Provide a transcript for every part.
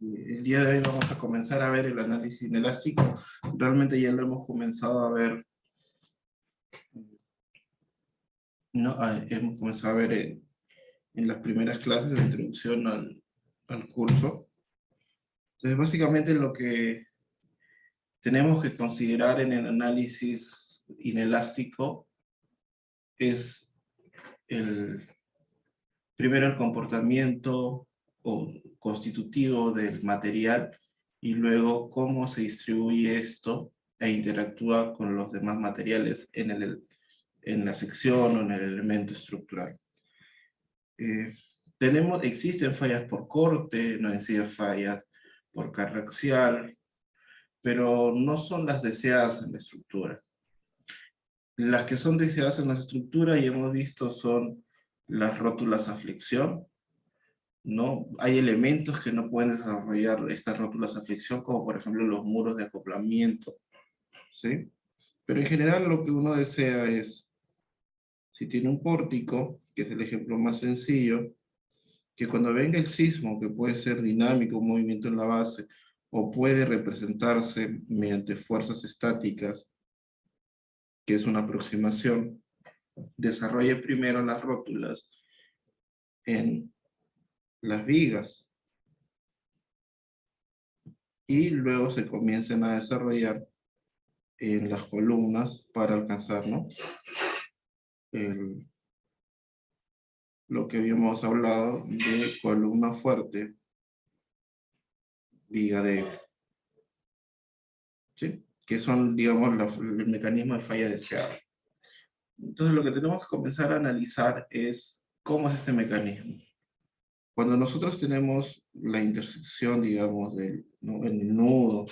El día de hoy vamos a comenzar a ver el análisis inelástico. Realmente ya lo hemos comenzado a ver, hemos comenzado a ver en las primeras clases de introducción al curso. Entonces, básicamente lo que tenemos que considerar en el análisis inelástico es primero el comportamiento constitutivo del material y luego cómo se distribuye esto e interactúa con los demás materiales en la sección o en el elemento estructural. Existen fallas por corte, no existen fallas por carga axial, pero no son las deseadas en la estructura. Las que son deseadas en la estructura, y hemos visto, son las rótulas a flexión, ¿no? Hay elementos que no pueden desarrollar estas rótulas a flexión, como por ejemplo los muros de acoplamiento, ¿sí? Pero en general lo que uno desea es, si tiene un pórtico, que es el ejemplo más sencillo, que cuando venga el sismo, que puede ser dinámico, un movimiento en la base, o puede representarse mediante fuerzas estáticas, que es una aproximación, desarrolle primero las rótulas en las vigas, y luego se comiencen a desarrollar en las columnas para alcanzar, ¿no? Lo que habíamos hablado de columna fuerte, viga débil, ¿sí? Que son, digamos, el mecanismo de falla deseada. Entonces lo que tenemos que comenzar a analizar es cómo es este mecanismo. Cuando nosotros tenemos la intersección, digamos, ¿no? En el nudo,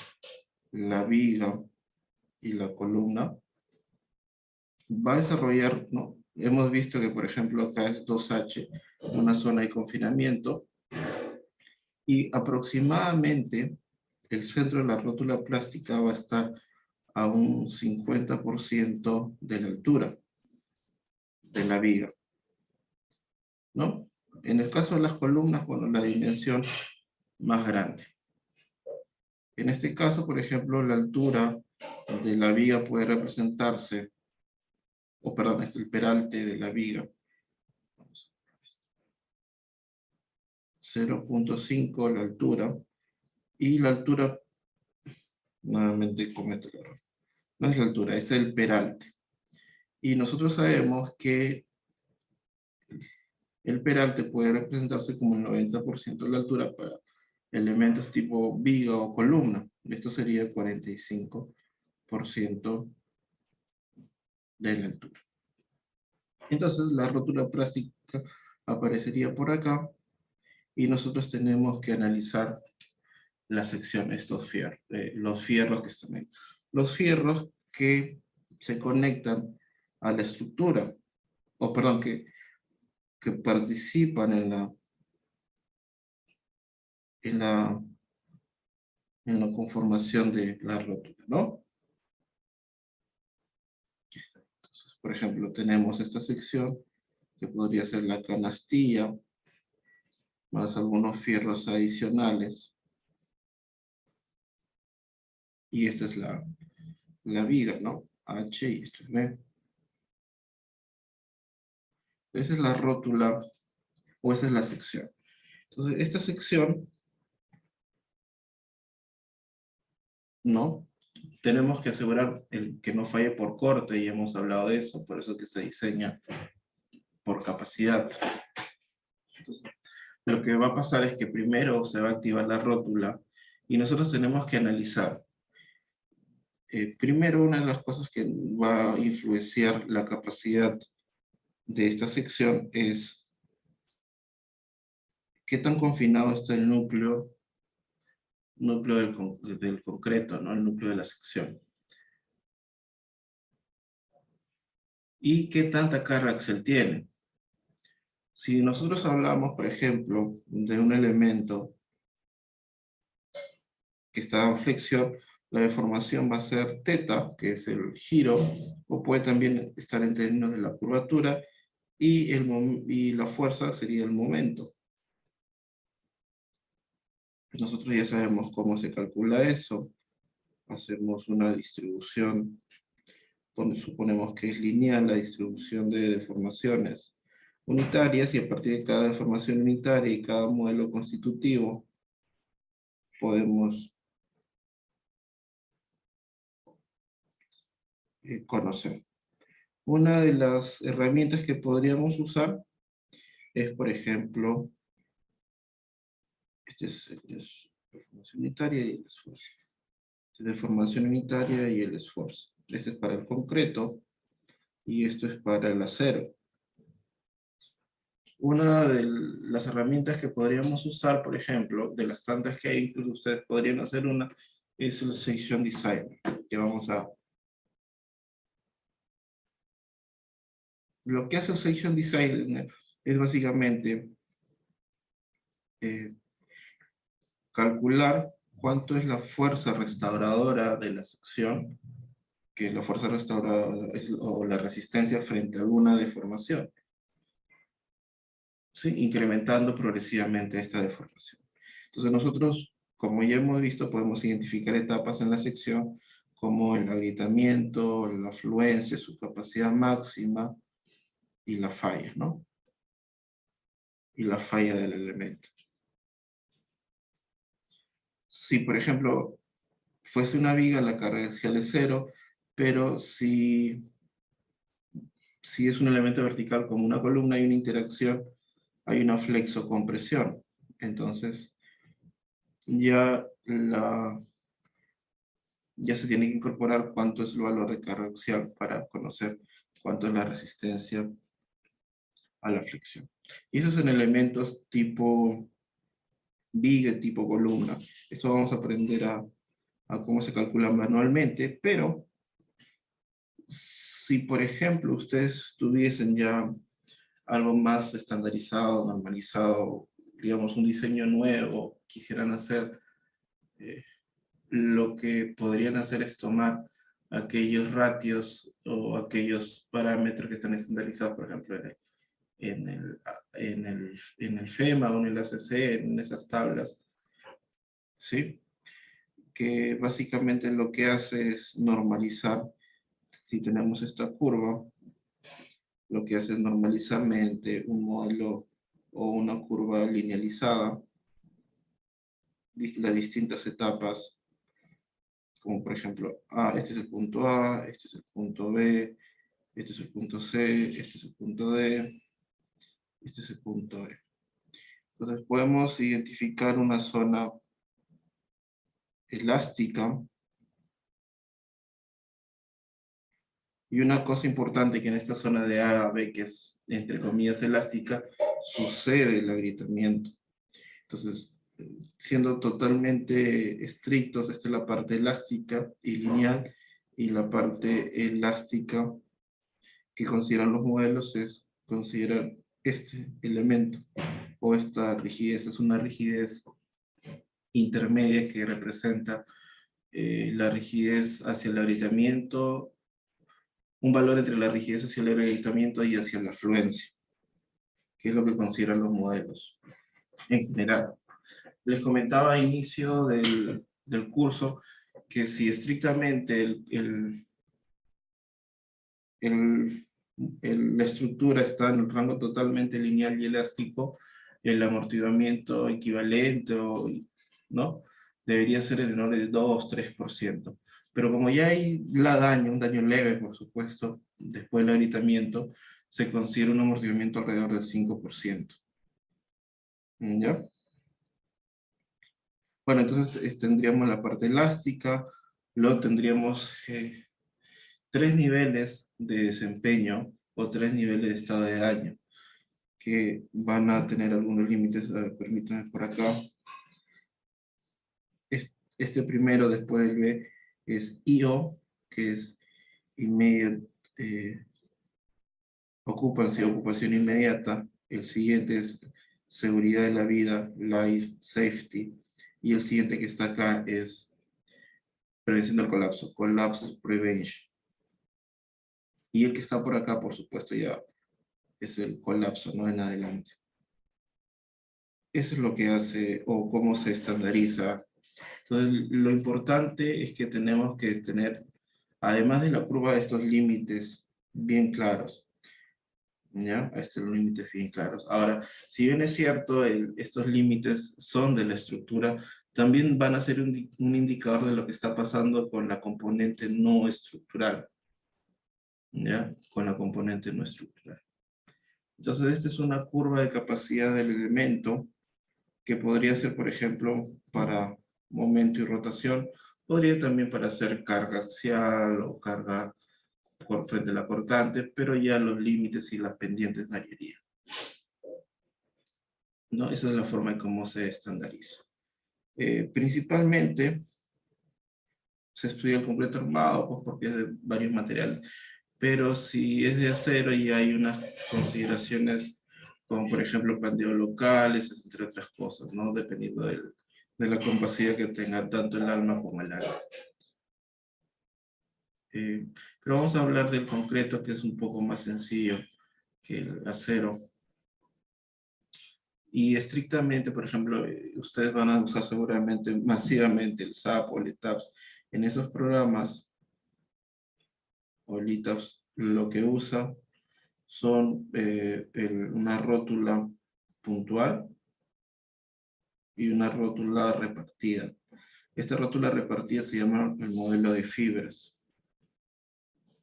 la viga y la columna, va a desarrollar, ¿no? Hemos visto que, por ejemplo, acá es 2H, una zona de confinamiento, y aproximadamente el centro de la rótula plástica va a estar a un 50% de la altura de la viga, ¿no? En el caso de las columnas, bueno, la dimensión más grande. En este caso, por ejemplo, la altura de la viga puede representarse, o perdón, el peralte de la viga, 0.5 la altura, y la altura, nuevamente cometo el error, no es la altura, es el peralte. Y nosotros sabemos que el peralte puede representarse como el 90% de la altura para elementos tipo viga o columna. Esto sería el 45% de la altura. Entonces la rótula plástica aparecería por acá, y nosotros tenemos que analizar la sección, estos fierros, los fierros que están ahí. Los fierros que se conectan a la estructura, o perdón, que participan en la conformación de la rótula, ¿no? Entonces, por ejemplo, tenemos esta sección, que podría ser la canastilla, más algunos fierros adicionales, y esta es la viga, ¿no? H y esto es B. Esa es la rótula, o esa es la sección. Entonces, esta sección, ¿no? Tenemos que asegurar que no falle por corte, y hemos hablado de eso, por eso que se diseña por capacidad. Entonces, lo que va a pasar es que primero se va a activar la rótula, y nosotros tenemos que analizar. Primero, una de las cosas que va a influenciar la capacidad de esta sección es qué tan confinado está el núcleo del concreto, ¿no? El núcleo de la sección. Y qué tanta carga axial tiene. Si nosotros hablamos, por ejemplo, de un elemento que está en flexión, la deformación va a ser teta, que es el giro, o puede también estar en términos de la curvatura, y la fuerza sería el momento. nosotros ya sabemos cómo se calcula eso. Hacemos una distribución, suponemos que es lineal la distribución de deformaciones unitarias, y a partir de cada deformación unitaria y cada modelo constitutivo podemos conocer. Una de las herramientas que podríamos usar es, por ejemplo, este es deformación unitaria y el esfuerzo. Este es deformación unitaria y el esfuerzo. Este es para el concreto y esto es para el acero. Una de las herramientas que podríamos usar, por ejemplo, de las tantas que hay, incluso ustedes podrían hacer una, es el Section Designer, que vamos a... Lo que hace el Section Designer es básicamente calcular cuánto es la fuerza restauradora de la sección, que la fuerza restauradora es, o la resistencia frente a alguna deformación, ¿sí? Incrementando progresivamente esta deformación. Entonces nosotros, como ya hemos visto, podemos identificar etapas en la sección como el agrietamiento, la afluencia, su capacidad máxima y la falla, ¿no? Y la falla del elemento. Si, por ejemplo, fuese una viga, la carga axial es 0, pero si es un elemento vertical como una columna, hay una interacción, hay una flexocompresión. Entonces, ya se tiene que incorporar cuánto es el valor de carga axial para conocer cuánto es la resistencia a la flexión. Y esos son elementos tipo viga, tipo columna. Esto vamos a aprender a cómo se calcula manualmente, pero si, por ejemplo, ustedes tuviesen ya algo más estandarizado, normalizado, digamos un diseño nuevo, quisieran hacer, lo que podrían hacer es tomar aquellos ratios o aquellos parámetros que están estandarizados, por ejemplo, en el FEMA o en el ACC, en esas tablas, ¿sí? Que básicamente lo que hace es normalizar. Si tenemos esta curva, lo que hace es normalizar mediante un modelo o una curva linealizada las distintas etapas, como por ejemplo, este es el punto A, este es el punto B, este es el punto C, este es el punto D, este es el punto E. Entonces podemos identificar una zona elástica. Y una cosa importante que en esta zona de A a B, que es entre comillas elástica, sucede el agrietamiento. Entonces, siendo totalmente estrictos, esta es la parte elástica y lineal, y la parte elástica que consideran los modelos es considerar este elemento, o esta rigidez. Es una rigidez intermedia que representa la rigidez hacia el agrietamiento, un valor entre la rigidez hacia el agrietamiento y hacia la afluencia, que es lo que consideran los modelos en general. Les comentaba a inicio del curso que si estrictamente la estructura está en un rango totalmente lineal y elástico, el amortiguamiento equivalente, ¿no? Debería ser en el orden de 2-3%. Pero como ya hay un daño leve, por supuesto, después del agrietamiento, se considera un amortiguamiento alrededor del 5%. ¿Ya? Bueno, entonces tendríamos la parte elástica, luego tendríamos 3 niveles de desempeño o 3 niveles de estado de daño, que van a tener algunos límites. Permítanme por acá. Este primero, después del B, es IO, que es immediate occupancy, ocupación inmediata. El siguiente es seguridad de la vida, life safety. Y el siguiente que está acá es prevención del colapso, collapse prevention. Y el que está por acá, por supuesto, ya es el colapso, no en adelante. Eso es lo que hace o cómo se estandariza. Entonces, lo importante es que tenemos que tener, además de la curva, estos límites bien claros. ¿Ya? Estos límites bien claros. Ahora, si bien es cierto, estos límites son de la estructura, también van a ser un indicador de lo que está pasando con la componente no estructural. ¿Ya? Con la componente no estructural. Entonces, esta es una curva de capacidad del elemento que podría ser, por ejemplo, para momento y rotación, podría también para hacer carga axial o carga por frente a la cortante, pero ya los límites y las pendientes variarían. ¿No? Esa es la forma en cómo se estandariza. Principalmente se estudia el concreto armado, pues porque es de varios materiales, pero si es de acero y hay unas consideraciones como por ejemplo pandeos locales, entre otras cosas, ¿no? Dependiendo de la capacidad que tenga tanto el alma como el alma. Pero vamos a hablar del concreto, que es un poco más sencillo que el acero. Y estrictamente, por ejemplo, ustedes van a usar seguramente masivamente el SAP o el ETABS. En esos programas, o el ETABS, lo que usa son una rótula puntual y una rótula repartida. Esta rótula repartida se llama el modelo de fibras.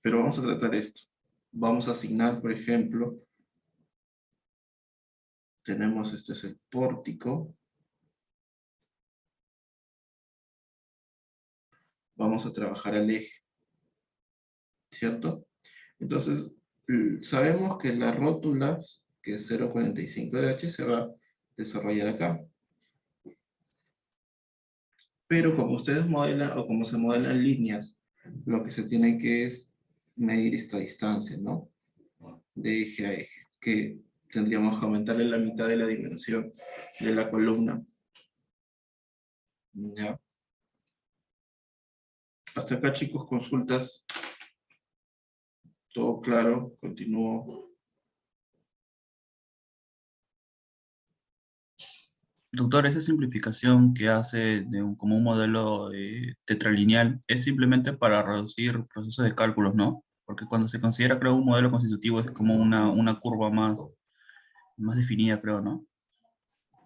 Pero vamos a tratar esto. Vamos a asignar, por ejemplo, tenemos, este es el pórtico. Vamos a trabajar al eje, ¿cierto? Entonces, sabemos que la rótula, que es 0,45 de H, se va a desarrollar acá. Pero como ustedes modelan, o como se modelan líneas, lo que se tiene que es medir esta distancia, ¿no? De eje a eje, que tendríamos que aumentarle la mitad de la dimensión de la columna. ¿Ya? Hasta acá, chicos, consultas. Todo claro, continúo. Doctor, esa simplificación que hace como un modelo tetralineal es simplemente para reducir procesos de cálculos, ¿no? Porque cuando se considera, creo, un modelo constitutivo es como una curva más definida, creo, ¿no?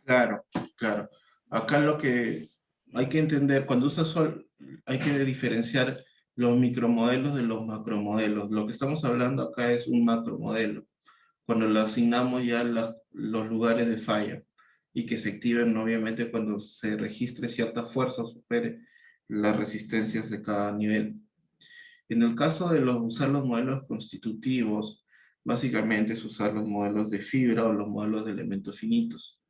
Claro, claro. Acá lo que hay que entender, cuando usas sol, hay que diferenciar los micromodelos de los macromodelos. Lo que estamos hablando acá es un macromodelo, cuando le asignamos ya los lugares de falla y que se activen obviamente cuando se registre cierta fuerza o supere las resistencias de cada nivel. En el caso de usar los modelos constitutivos, básicamente es usar los modelos de fibra o los modelos de elementos finitos,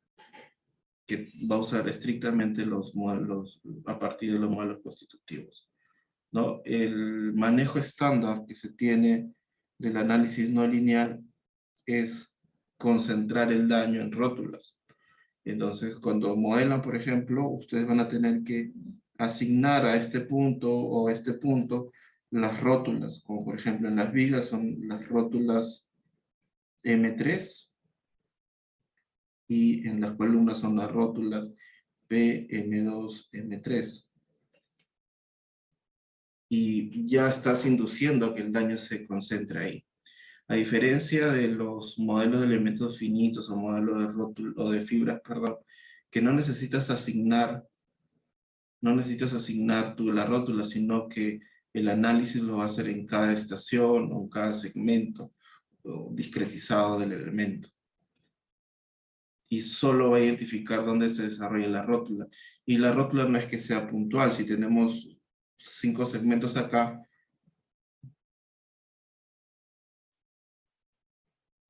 que va a usar estrictamente los modelos a partir de los modelos constitutivos, ¿no? El manejo estándar que se tiene del análisis no lineal es concentrar el daño en rótulas. Entonces, cuando modelan, por ejemplo, ustedes van a tener que asignar a este punto o a este punto las rótulas, como por ejemplo en las vigas son las rótulas M3 y en las columnas son las rótulas PM2, M3. Y ya estás induciendo a que el daño se concentre ahí. A diferencia de los modelos de elementos finitos o modelos de rótulas o de fibras, perdón, que no necesitas asignar tú la rótula, sino que el análisis lo va a hacer en cada estación o en cada segmento o discretizado del elemento. Y solo va a identificar dónde se desarrolla la rótula. Y la rótula no es que sea puntual. Si tenemos 5 segmentos acá,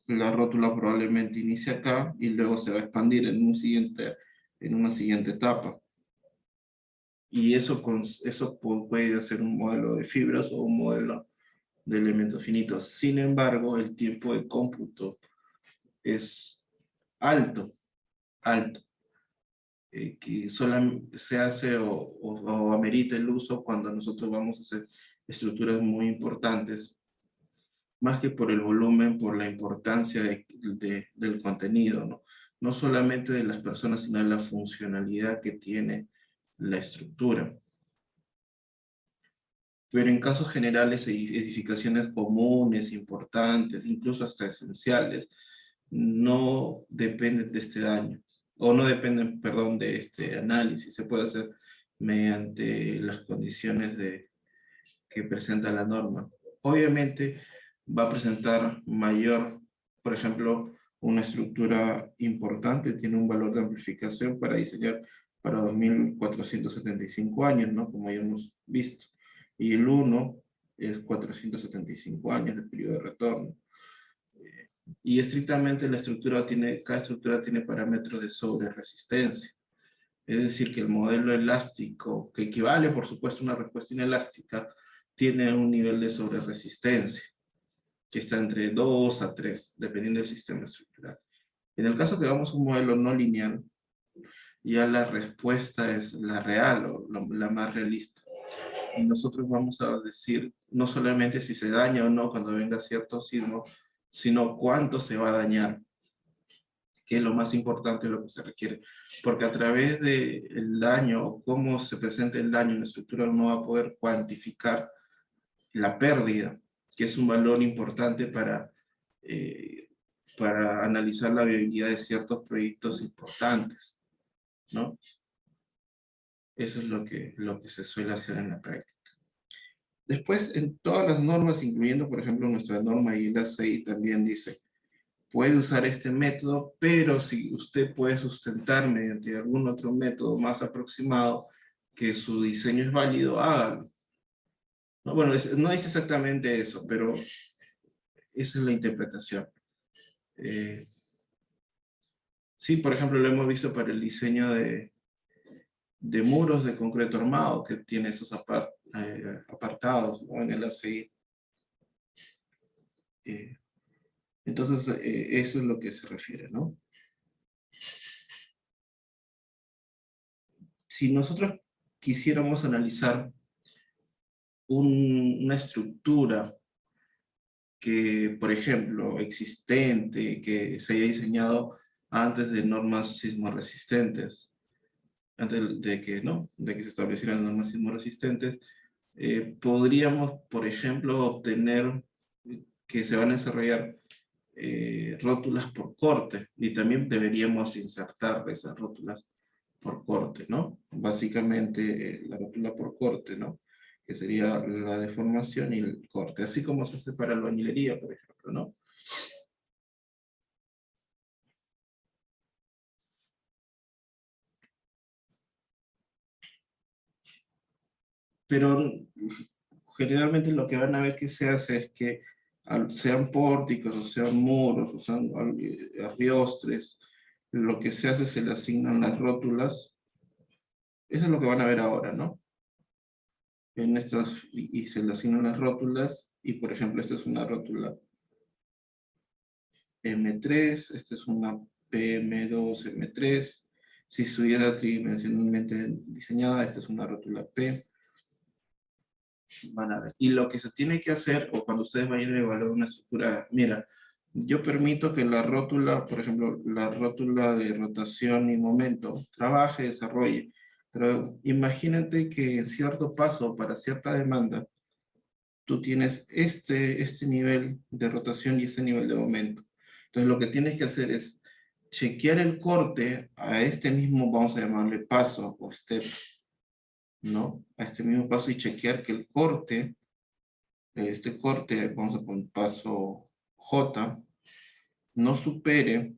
la rótula probablemente inicia acá y luego se va a expandir en una siguiente etapa. Y eso puede ser un modelo de fibras o un modelo de elementos finitos. Sin embargo, el tiempo de cómputo es alto, alto, que solamente se hace o amerita el uso cuando nosotros vamos a hacer estructuras muy importantes, más que por el volumen, por la importancia del contenido, ¿no? no solamente de las personas, sino de la funcionalidad que tiene la estructura. Pero en casos generales, edificaciones comunes, importantes, incluso hasta esenciales, no dependen de este daño, o no dependen, perdón, de este análisis. Se puede hacer mediante las condiciones que presenta la norma. Obviamente va a presentar mayor, por ejemplo, una estructura importante, tiene un valor de amplificación para diseñar para 2475 años, ¿no? Como ya hemos visto. Y el 1 es 475 años de periodo de retorno. Y estrictamente cada estructura tiene parámetros de sobreresistencia. Es decir, que el modelo elástico, que equivale por supuesto a una respuesta inelástica, tiene un nivel de sobreresistencia, que está entre 2 a 3, dependiendo del sistema estructural. En el caso que vamos a un modelo no lineal, ya la respuesta es la real o la más realista. Y nosotros vamos a decir no solamente si se daña o no cuando venga cierto sismo, sino cuánto se va a dañar, que es lo más importante, lo que se requiere. Porque a través del daño o cómo se presenta el daño en la estructura uno va a poder cuantificar la pérdida, que es un valor importante para analizar la viabilidad de ciertos proyectos importantes, ¿no? Eso es lo que se suele hacer en la práctica. Después, en todas las normas, incluyendo, por ejemplo, nuestra norma y la CI también dice, puede usar este método, pero si usted puede sustentar mediante algún otro método más aproximado que su diseño es válido, hágalo. No, bueno, no dice exactamente eso, pero esa es la interpretación. Sí, por ejemplo, lo hemos visto para el diseño de muros de concreto armado, que tiene esos apartados, ¿no? En el ACI. Eh, entonces, eso es lo que se refiere, ¿no? Si nosotros quisiéramos analizar una estructura que, por ejemplo, existente, que se haya diseñado antes de normas sismoresistentes, antes de que, ¿no? De que se establecieran normas sismoresistentes, podríamos, por ejemplo, obtener que se van a desarrollar rótulas por corte, y también deberíamos insertar esas rótulas por corte, ¿no? Básicamente la rótula por corte, ¿no? Que sería la deformación y el corte, así como se hace para la albañilería, por ejemplo, ¿no? Pero generalmente lo que van a ver que se hace es que sean pórticos, o sean muros, o sean arriostres, lo que se hace es se le asignan las rótulas. Eso es lo que van a ver ahora, ¿no? En estas, y se le asignan las rótulas, y por ejemplo, esta es una rótula M3, esta es una PM2 M3, si estuviera tridimensionalmente diseñada, esta es una rótula P. Van a ver. Y lo que se tiene que hacer, o cuando ustedes vayan a evaluar una estructura, mira, yo permito que la rótula, por ejemplo, la rótula de rotación y momento, trabaje, desarrolle, pero imagínate que en cierto paso, para cierta demanda, tú tienes este nivel de rotación y este nivel de momento. Entonces lo que tienes que hacer es chequear el corte a este mismo, vamos a llamarle paso o step, ¿no? A este mismo paso, y chequear que el corte, este corte, vamos a poner paso J, no supere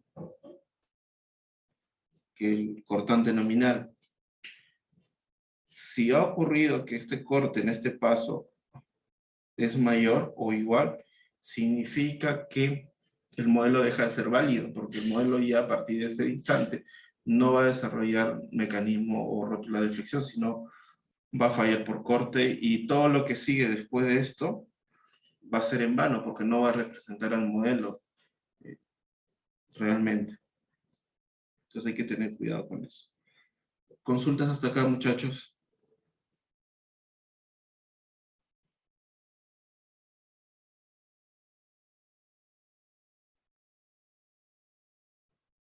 que el cortante nominal. Si ha ocurrido que este corte en este paso es mayor o igual, significa que el modelo deja de ser válido, porque el modelo ya a partir de ese instante no va a desarrollar mecanismo o rótula de flexión, sino va a fallar por corte, y todo lo que sigue después de esto va a ser en vano, porque no va a representar al modelo eh, realmente. Entonces hay que tener cuidado con eso. Consultas hasta acá, muchachos.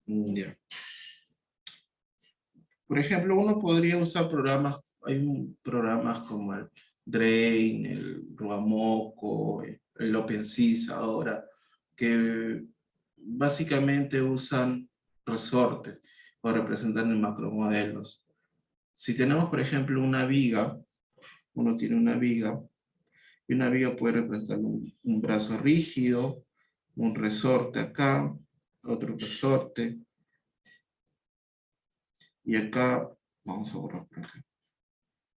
Ya. Por ejemplo, uno podría usar programas, programas como el Drain, el Ruamoco, el OpenSys ahora, que básicamente usan resortes o representan en macromodelos. Si tenemos, por ejemplo, una viga, uno tiene una viga, y una viga puede representar un brazo rígido, un resorte acá, otro resorte, y acá, vamos a borrar por acá,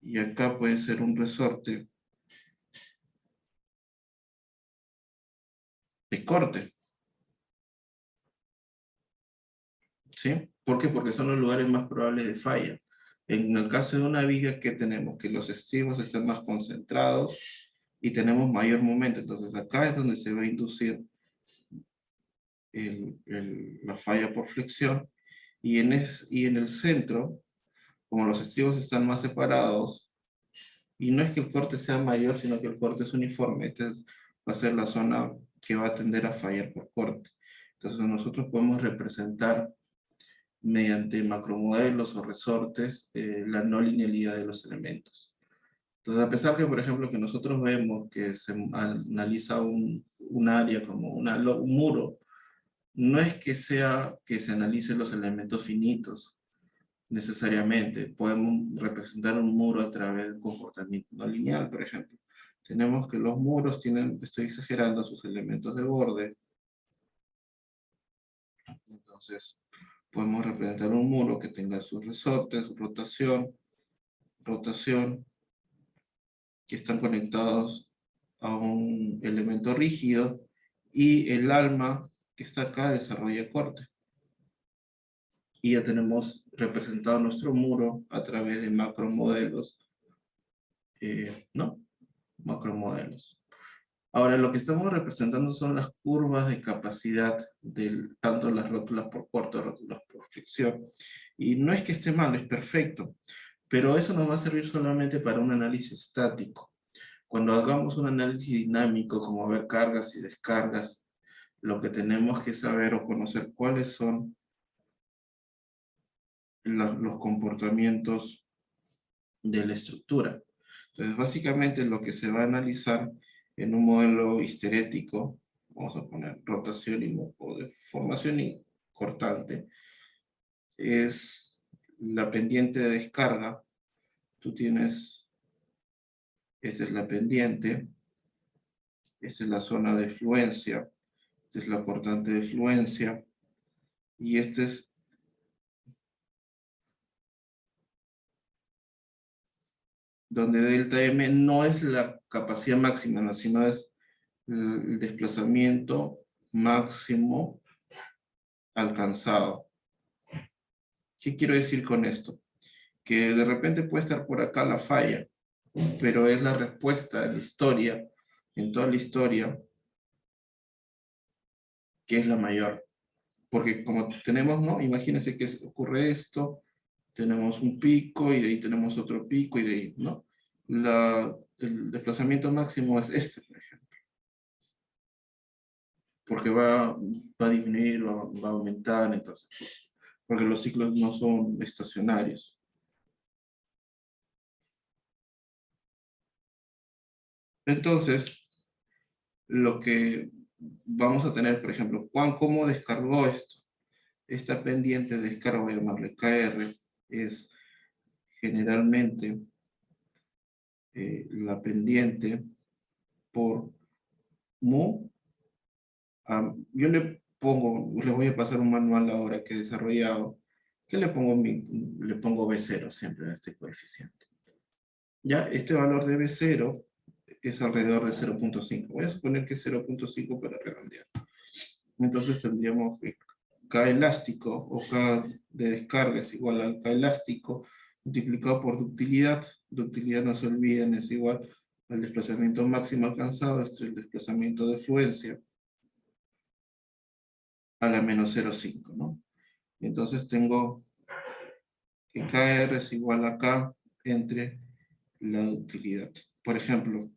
y acá puede ser un resorte de corte, ¿sí? ¿Por qué? Porque son los lugares más probables de falla. En el caso de una viga, ¿qué tenemos? Que los estribos están más concentrados y tenemos mayor momento. Entonces acá es donde se va a inducir la falla por flexión. Y en el centro, como los estribos están más separados, y no es que el corte sea mayor, sino que el corte es uniforme. Va a ser la zona que va a tender a fallar por corte. Entonces nosotros podemos representar mediante macromodelos o resortes la no linealidad de los elementos. Entonces, a pesar que, por ejemplo, que nosotros vemos que se analiza un área como un muro, no es que sea que se analicen los elementos finitos necesariamente. Podemos representar un muro a través del comportamiento no lineal, por ejemplo. Tenemos que los muros tienen, estoy exagerando, sus elementos de borde. Entonces, podemos representar un muro que tenga sus resortes, su rotación, que están conectados a un elemento rígido, y el alma que está acá desarrolla corte. Y ya tenemos representado nuestro muro a través de macromodelos, ¿no? Macromodelos. Ahora, lo que estamos representando son las curvas de capacidad de tanto las rótulas por corte, rótulas por fricción. Y no es que esté mal, es perfecto. Pero eso nos va a servir solamente para un análisis estático. Cuando hagamos un análisis dinámico, como ver cargas y descargas, lo que tenemos que saber o conocer cuáles son los comportamientos de la estructura. Entonces, básicamente lo que se va a analizar en un modelo histerético, vamos a poner rotación o deformación y cortante, es la pendiente de descarga. Tú tienes, esta es la pendiente, esta es la zona de fluencia, esta es la cortante de fluencia, y este es donde delta M no es la capacidad máxima, ¿no? Sino es el desplazamiento máximo alcanzado. ¿Qué quiero decir con esto? Que de repente puede estar por acá la falla, pero es la respuesta de la historia, en toda la historia, que es la mayor. Porque como tenemos, ¿no? Imagínense que ocurre esto, tenemos un pico y de ahí tenemos otro pico y de ahí, ¿no? El desplazamiento máximo es este, por ejemplo. Porque va a disminuir, va a aumentar, entonces, porque los ciclos no son estacionarios. Entonces, lo que vamos a tener, por ejemplo, ¿cómo descargó esto? Esta pendiente de descarga, voy a llamarle KR, es generalmente la pendiente por mu. Yo le pongo, les voy a pasar un manual ahora que he desarrollado, que le pongo B0 siempre a este coeficiente. Ya, este valor de B0 es alrededor de 0.5. Voy a suponer que es 0.5 para redondear. Entonces tendríamos que K elástico o K de descarga es igual al K elástico multiplicado por ductilidad. Ductilidad, no se olviden, es igual al desplazamiento máximo alcanzado, este es el desplazamiento de fluencia, a la menos 0,5, ¿no? Entonces tengo que KR es igual a K entre la ductilidad. Por ejemplo,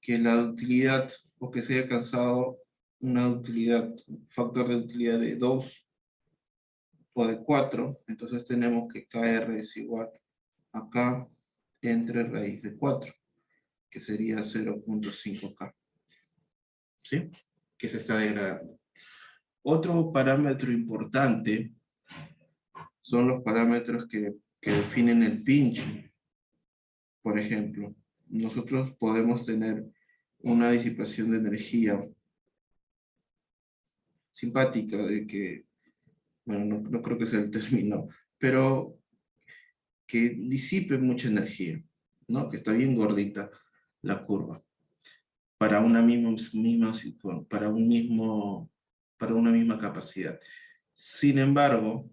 que la ductilidad o que se haya alcanzado una ductilidad, un factor de ductilidad de 2, o de 4, entonces tenemos que KR es igual acá entre raíz de 4, que sería 0.5K, ¿sí? Que se está degradando. Otro parámetro importante son los parámetros que definen el pinch. Por ejemplo, nosotros podemos tener una disipación de energía simpática, de que, bueno, no creo que sea el término, pero que disipe mucha energía, ¿no? Que está bien gordita la curva para una para una misma capacidad. Sin embargo,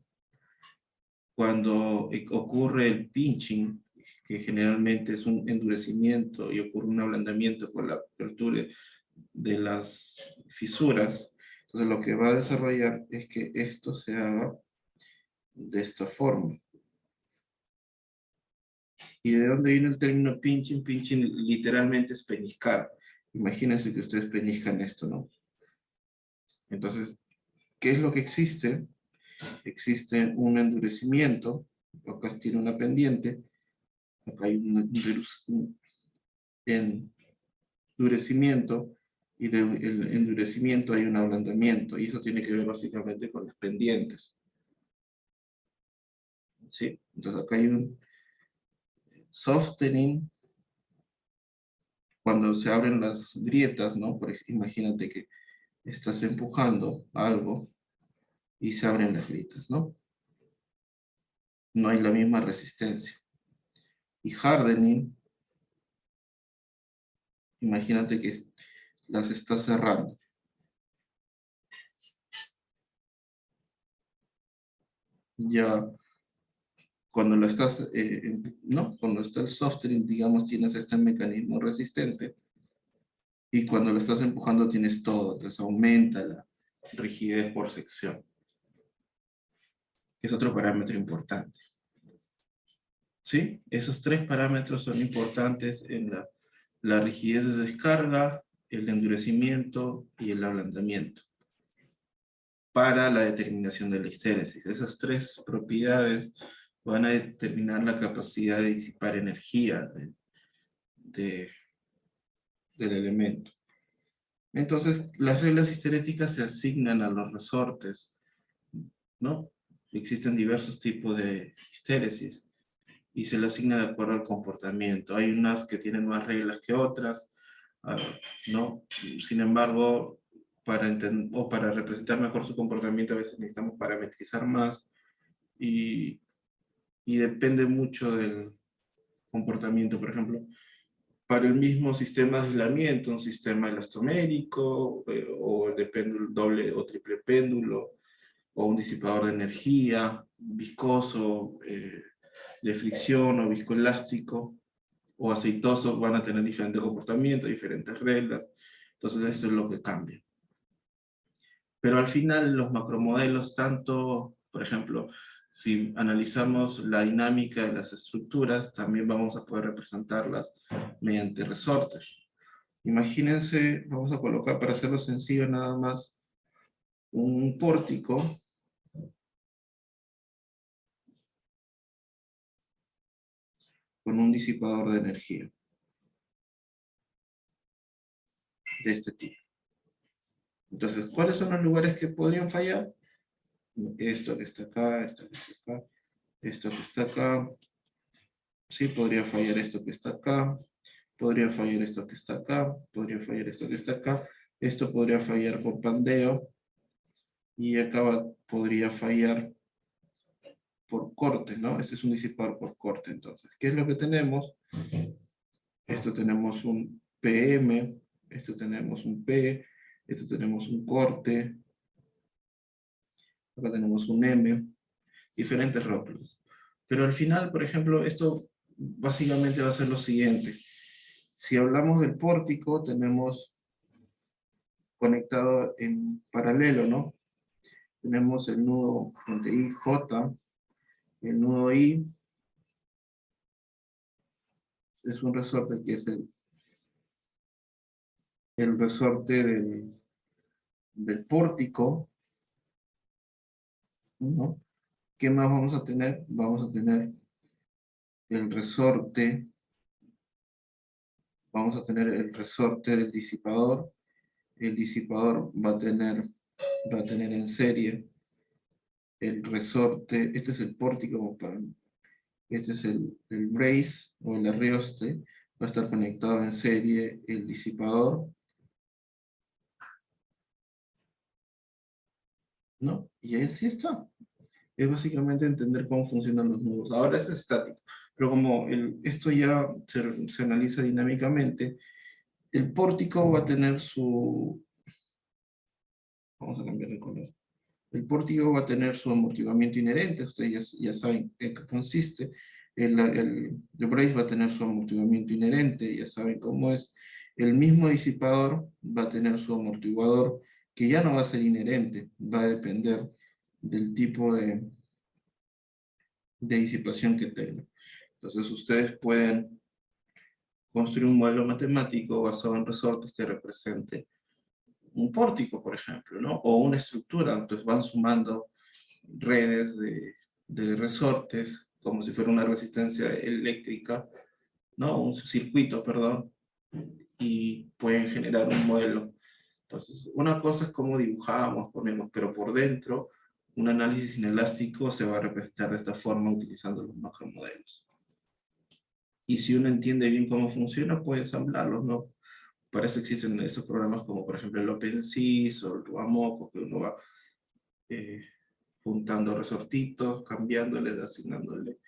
cuando ocurre el pinching, que generalmente es un endurecimiento y ocurre un ablandamiento por la apertura de las fisuras, entonces lo que va a desarrollar es que esto se haga de esta forma. ¿Y de dónde viene el término pinching? Pinching literalmente es peñiscar. Imagínense que ustedes peñiscan esto, ¿no? Entonces, ¿qué es lo que existe? Existe un endurecimiento, acá tiene una pendiente, acá hay un endurecimiento, y del endurecimiento hay un ablandamiento, y eso tiene que ver básicamente con las pendientes. ¿Sí? Entonces acá hay un softening, cuando se abren las grietas, ¿no? Por ejemplo, imagínate que estás empujando algo y se abren las grietas, ¿no? No hay la misma resistencia. Y hardening, imagínate que las estás cerrando. Ya cuando lo estás, ¿no? Cuando está el softening, digamos, tienes este mecanismo resistente, y cuando lo estás empujando tienes todo, entonces aumenta la rigidez por sección, que es otro parámetro importante. ¿Sí? Esos tres parámetros son importantes en la rigidez de descarga, el endurecimiento y el ablandamiento para la determinación de la histéresis. Esas tres propiedades van a determinar la capacidad de disipar energía del elemento. Entonces, las reglas histeréticas se asignan a los resortes, ¿no? Existen diversos tipos de histéresis y se le asigna de acuerdo al comportamiento. Hay unas que tienen más reglas que otras, ¿no? Sin embargo, para representar mejor su comportamiento a veces necesitamos parametrizar más, y depende mucho del comportamiento. Por ejemplo, para el mismo sistema de aislamiento, un sistema elastomérico, o el de péndulo, doble o triple péndulo, o un disipador de energía, viscoso, de fricción o viscoelástico, o aceitoso, van a tener diferentes comportamientos, diferentes reglas. Entonces esto es lo que cambia. Pero al final los macromodelos, tanto, por ejemplo, si analizamos la dinámica de las estructuras, también vamos a poder representarlas mediante resortes. Imagínense, vamos a colocar, para hacerlo sencillo nada más, un pórtico con un disipador de energía de este tipo. Entonces, ¿cuáles son los lugares que podrían fallar? Esto que está acá, esto que está acá, esto que está acá. Sí, podría fallar esto que está acá, podría fallar esto que está acá, podría fallar esto que está acá. Esto podría fallar por pandeo, y acá podría fallar por corte, ¿no? Este es un disipador por corte, entonces. ¿Qué es lo que tenemos? Esto tenemos un PM, esto tenemos un P, esto tenemos un corte, acá tenemos un M, diferentes rótulos. Pero al final, por ejemplo, esto básicamente va a ser lo siguiente. Si hablamos del pórtico, tenemos conectado en paralelo, ¿no? Tenemos el nudo entre I, J, el nudo I es un resorte que es el resorte del pórtico, ¿no? ¿Qué más vamos a tener? Vamos a tener el resorte, vamos a tener el resorte del disipador. El disipador va a tener en serie el resorte, este es el pórtico, este es el brace o el arrioste, va a estar conectado en serie el disipador, ¿no? Y así está. Es básicamente entender cómo funcionan los nudos. Ahora es estático, pero como esto ya se analiza dinámicamente, el pórtico va a tener su... Vamos a cambiar de color. El pórtico va a tener su amortiguamiento inherente, ustedes ya saben en qué consiste. El brace va a tener su amortiguamiento inherente, ya saben cómo es. El mismo disipador va a tener su amortiguador, que ya no va a ser inherente, va a depender del tipo de disipación que tenga. Entonces ustedes pueden construir un modelo matemático basado en resortes que represente un pórtico, por ejemplo, ¿no? O una estructura, entonces van sumando redes de resortes, como si fuera una resistencia eléctrica, ¿no? Un circuito, perdón, y pueden generar un modelo. Entonces, una cosa es cómo dibujamos, ponemos, pero por dentro, un análisis inelástico se va a representar de esta forma utilizando los macromodelos. Y si uno entiende bien cómo funciona, puede ensamblarlos, ¿no? Para eso existen estos programas como, por ejemplo, el OpenSys o el Rubamoco, que uno va eh, juntando resortitos, cambiándoles, asignándole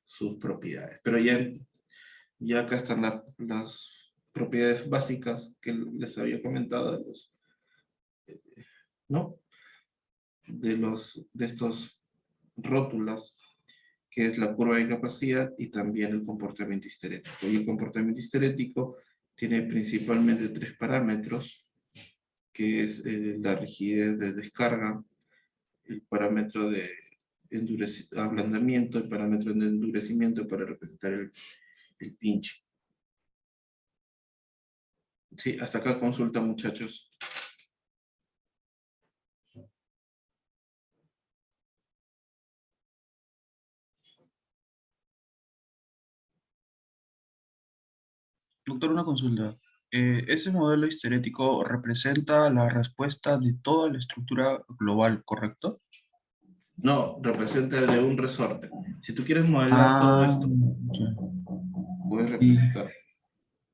sus propiedades. Pero ya acá están las propiedades básicas que les había comentado de los, ¿no? De estos rótulas, que es la curva de capacidad y también el comportamiento histerético. Y el comportamiento histerético tiene principalmente tres parámetros, que es la rigidez de descarga, el parámetro de ablandamiento, el parámetro de endurecimiento para representar el pinche. Sí, hasta acá consulta, muchachos. Doctor, una consulta. Ese modelo histerético representa la respuesta de toda la estructura global, ¿correcto? No, representa el de un resorte. Si tú quieres modelar todo Ah, esto, ya. puedes Y, representar.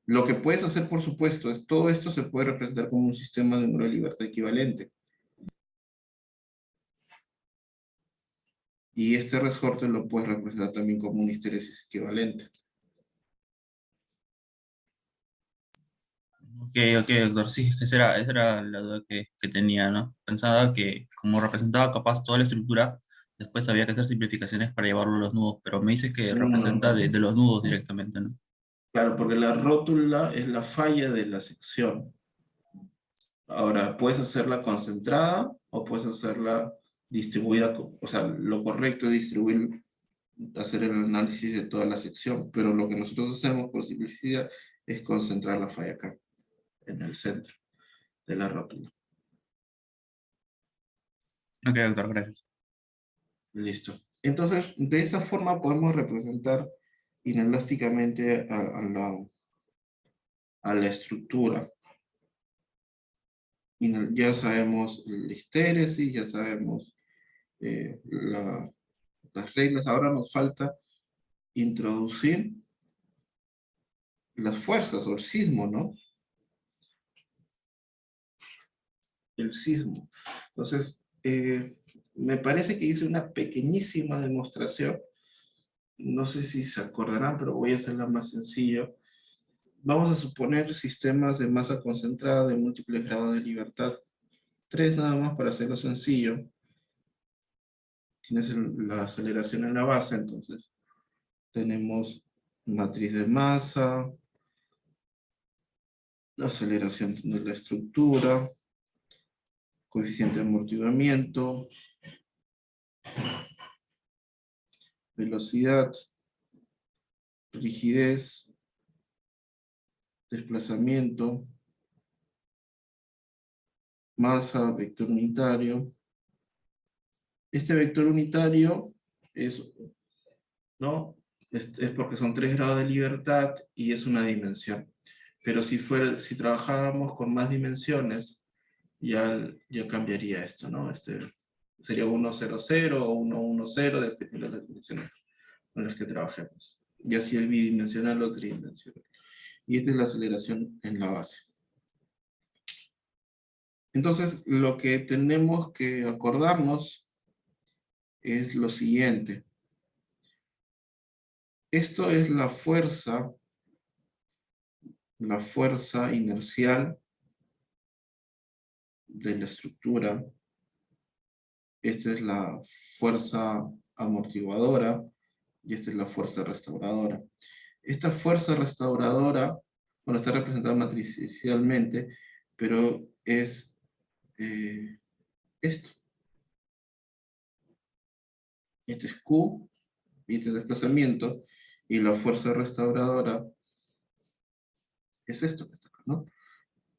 Lo que puedes hacer, por supuesto, es todo esto se puede representar como un sistema de número de libertad equivalente. Y este resorte lo puedes representar también como una histeresis equivalente. ok, doctor, sí, es que esa era la duda que tenía, ¿no? Pensaba que como representaba capaz toda la estructura, después había que hacer simplificaciones para llevarlo a los nudos, pero me dice que No, no, representa no. de los nudos directamente, ¿no? Claro, porque la rótula es la falla de la sección. Ahora, puedes hacerla concentrada o puedes hacerla distribuida, o sea, lo correcto es distribuir, hacer el análisis de toda la sección, pero lo que nosotros hacemos por simplicidad es concentrar la falla acá, en el centro de la rótula. Ok, doctor, gracias. Listo. Entonces, de esa forma podemos representar inelásticamente a la estructura. Ya sabemos la histéresis, ya sabemos las reglas. Ahora nos falta introducir las fuerzas o el sismo, ¿no? El sismo. Entonces, me parece que hice una pequeñísima demostración. No sé si se acordarán, pero voy a hacerla más sencilla. Vamos a suponer sistemas de masa concentrada de múltiples grados de libertad. Tres nada más para hacerlo sencillo. Tienes la aceleración en la base, entonces tenemos matriz de masa, aceleración de la estructura, coeficiente de amortiguamiento, velocidad, rigidez, desplazamiento, masa, vector unitario, Este vector unitario es, ¿no? Es porque son 3 grados de libertad y es una dimensión. Pero si trabajáramos con más dimensiones, ya cambiaría esto, ¿no? Sería 1, 0, 0 o 1, 1, 0, dependiendo de las dimensiones con las que trabajemos. Y así es bidimensional o tridimensional. Y esta es la aceleración en la base. Entonces, lo que tenemos que acordarnos es lo siguiente. Esto es la fuerza inercial de la estructura. Esta es la fuerza amortiguadora y esta es la fuerza restauradora. Esta fuerza restauradora, bueno, está representada matricialmente, pero es esto. Este es Q, y este desplazamiento, y la fuerza restauradora es esto que está acá, ¿no?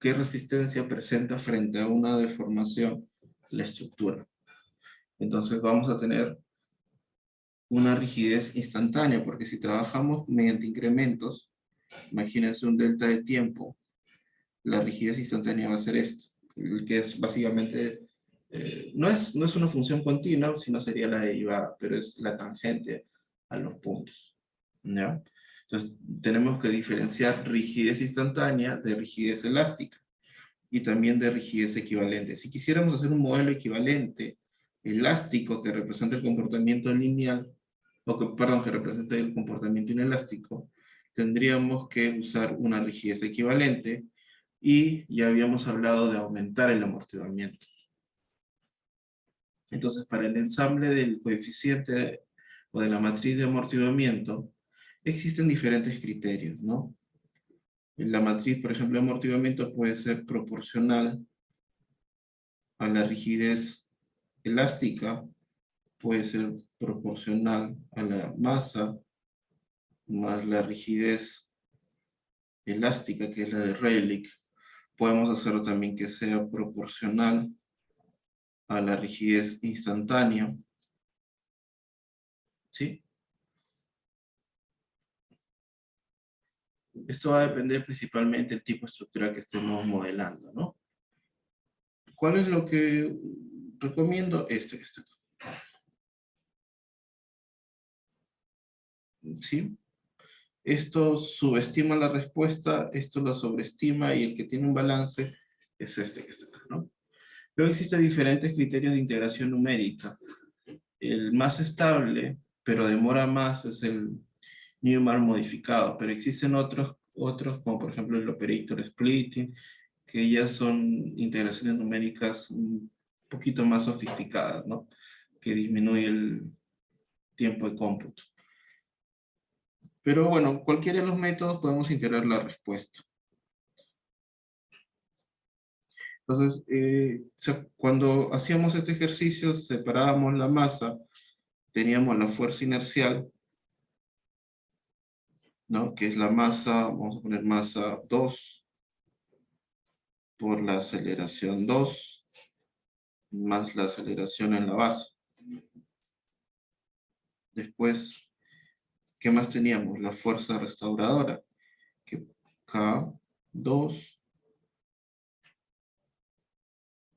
¿Qué resistencia presenta frente a una deformación la estructura? Entonces vamos a tener una rigidez instantánea, porque si trabajamos mediante incrementos, imagínense un delta de tiempo, la rigidez instantánea va a ser esto, que es básicamente, no es una función continua, sino sería la derivada, pero es la tangente a los puntos, ¿ya? Entonces tenemos que diferenciar rigidez instantánea de rigidez elástica, y también de rigidez equivalente. Si quisiéramos hacer un modelo equivalente, elástico, que represente el comportamiento lineal, perdón, que represente el comportamiento inelástico, tendríamos que usar una rigidez equivalente, y ya habíamos hablado de aumentar el amortiguamiento. Entonces, para el ensamble del coeficiente o de la matriz de amortiguamiento, existen diferentes criterios, ¿no? La matriz, por ejemplo, de amortiguamiento puede ser proporcional a la rigidez elástica, puede ser proporcional a la masa más la rigidez elástica, que es la de Rayleigh. Podemos hacerlo también que sea proporcional a la rigidez instantánea, ¿sí? Esto va a depender principalmente del tipo de estructura que estemos modelando, ¿no? ¿Cuál es lo que recomiendo? Este. ¿Sí? Esto subestima la respuesta, esto la sobreestima, y el que tiene un balance es este que está acá, ¿no? Luego existen diferentes criterios de integración numérica. El más estable, pero demora más, es el Newmark modificado, pero existen otros como por ejemplo el operator splitting, que ya son integraciones numéricas un poquito más sofisticadas, ¿no? Que disminuye el tiempo de cómputo. Pero bueno, cualquiera de los métodos podemos integrar la respuesta. Entonces, cuando hacíamos este ejercicio, separábamos la masa, teníamos la fuerza inercial, ¿no? Que es la masa, vamos a poner masa 2 por la aceleración 2, más la aceleración en la base. Después, ¿qué más teníamos? La fuerza restauradora, que K2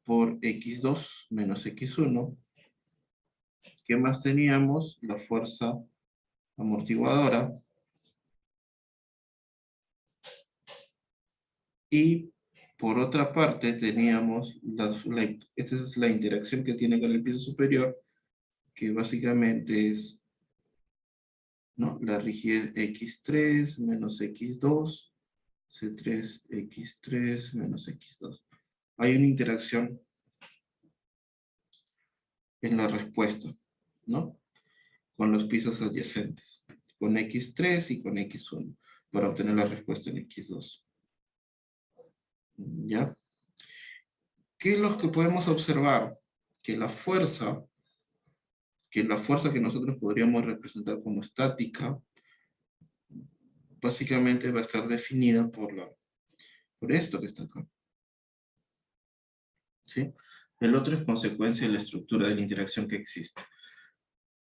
por X2 menos X1. ¿Qué más teníamos? La fuerza amortiguadora. Y por otra parte teníamos, esta es la interacción que tiene con el piso superior, que básicamente es, ¿no?, la rigidez X3 menos X2, C3 X3 menos X2. Hay una interacción en la respuesta, ¿no?, con los pisos adyacentes, con X3 y con X1, para obtener la respuesta en X2. ¿Ya? ¿Qué es lo que podemos observar? Que la fuerza que nosotros podríamos representar como estática, básicamente va a estar definida por esto que está acá, ¿sí? El otro es consecuencia de la estructura de la interacción que existe.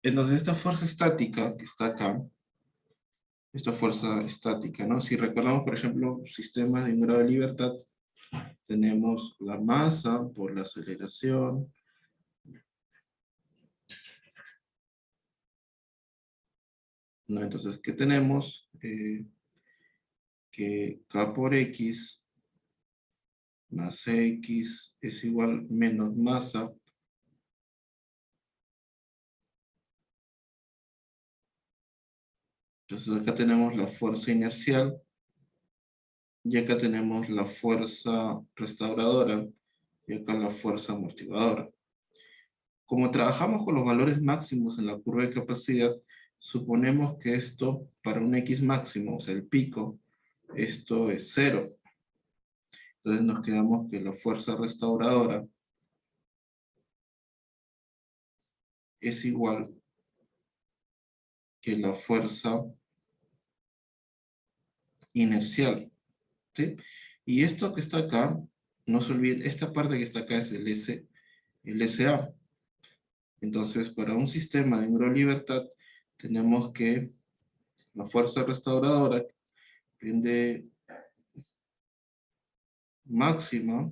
Entonces, esta fuerza estática que está acá, esta fuerza estática, ¿no? Si recordamos, por ejemplo, sistemas de un grado de libertad, tenemos la masa por la aceleración, ¿no? Entonces, ¿qué tenemos? Que K por X más X es igual menos masa. Entonces acá tenemos la fuerza inercial y acá tenemos la fuerza restauradora y acá la fuerza amortiguadora. Como trabajamos con los valores máximos en la curva de capacidad, suponemos que esto para un X máximo, o sea el pico, esto es 0. Entonces nos quedamos que la fuerza restauradora es igual que la fuerza inercial, ¿sí? Y esto que está acá, no se olviden, esta parte que está acá es el SA. Entonces, para un sistema de libertad, tenemos que la fuerza restauradora prende máxima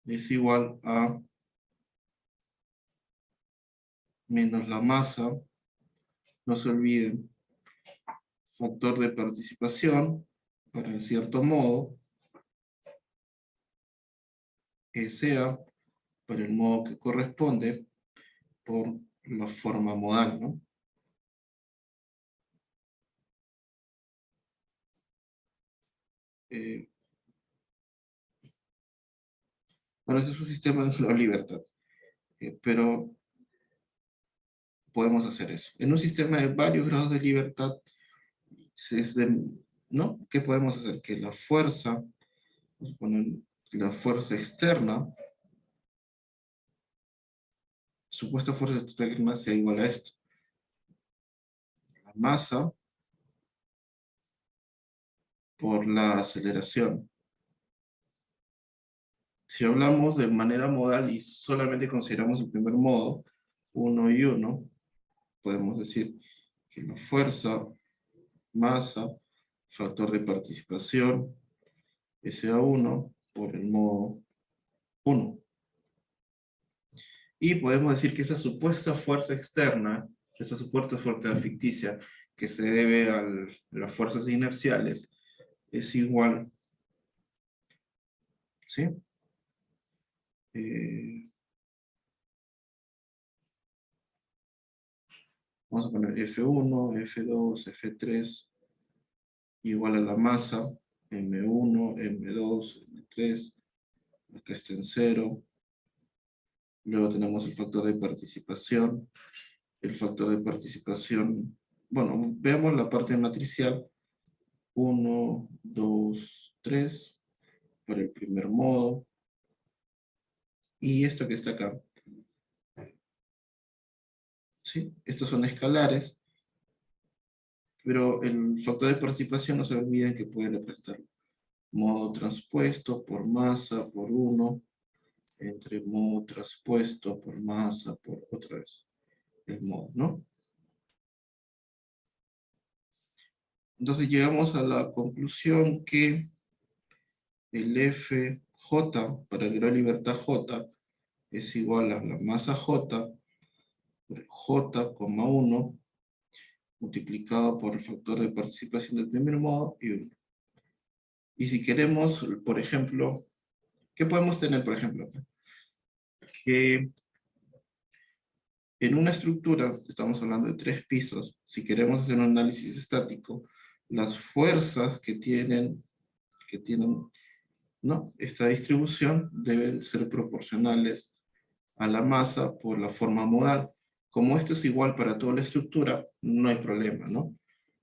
es igual a menos la masa, no se olviden, factor de participación, para cierto modo, SA, para el modo que corresponde, por la forma modal, ¿no? Eh, bueno, este es un sistema de la libertad, pero podemos hacer eso. En un sistema de varios grados de libertad, ¿no? ¿Qué podemos hacer? Que la fuerza, vamos a poner la fuerza externa, supuesta fuerza externa sea igual a esto. La masa por la aceleración. Si hablamos de manera modal y solamente consideramos el primer modo, 1 y 1, podemos decir que la fuerza, masa, factor de participación, SA1 por el modo 1. Y podemos decir que esa supuesta fuerza externa, esa supuesta fuerza ficticia que se debe a las fuerzas inerciales, es igual, ¿sí? Vamos a poner F1, F2, F3, igual a la masa, M1, M2, M3, acá está en 0. Luego tenemos el factor de participación. El factor de participación, bueno, veamos la parte matricial. 1, 2, 3, para el primer modo. Y esto que está acá. ¿Sí? Estos son escalares, pero el factor de participación no se olviden que puede representar modo transpuesto por masa por 1, entre modo transpuesto por masa por otra vez el modo, ¿no? Entonces llegamos a la conclusión que el FJ para el grado de libertad J es igual a la masa J por J,1 multiplicado por el factor de participación del primer modo y 1. Y si queremos, por ejemplo, ¿qué podemos tener, por ejemplo, acá? Que en una estructura, estamos hablando de 3 pisos, si queremos hacer un análisis estático, las fuerzas que tienen, ¿no? Esta distribución deben ser proporcionales a la masa por la forma modal. Como esto es igual para toda la estructura, no hay problema, ¿no?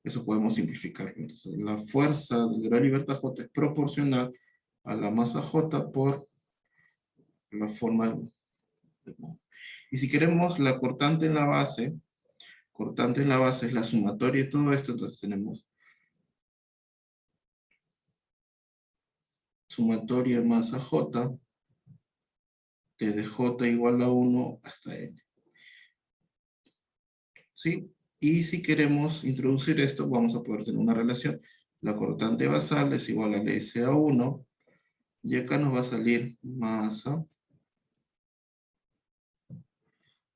Eso podemos simplificarlo. Entonces, la fuerza de la libertad J es proporcional a la masa J por la forma del modo. Y si queremos la cortante en la base es la sumatoria de todo esto, entonces tenemos sumatoria de masa J desde J igual a 1 hasta N. ¿Sí? Y si queremos introducir esto, vamos a poder tener una relación. La cortante basal es igual a SA1, y acá nos va a salir masa,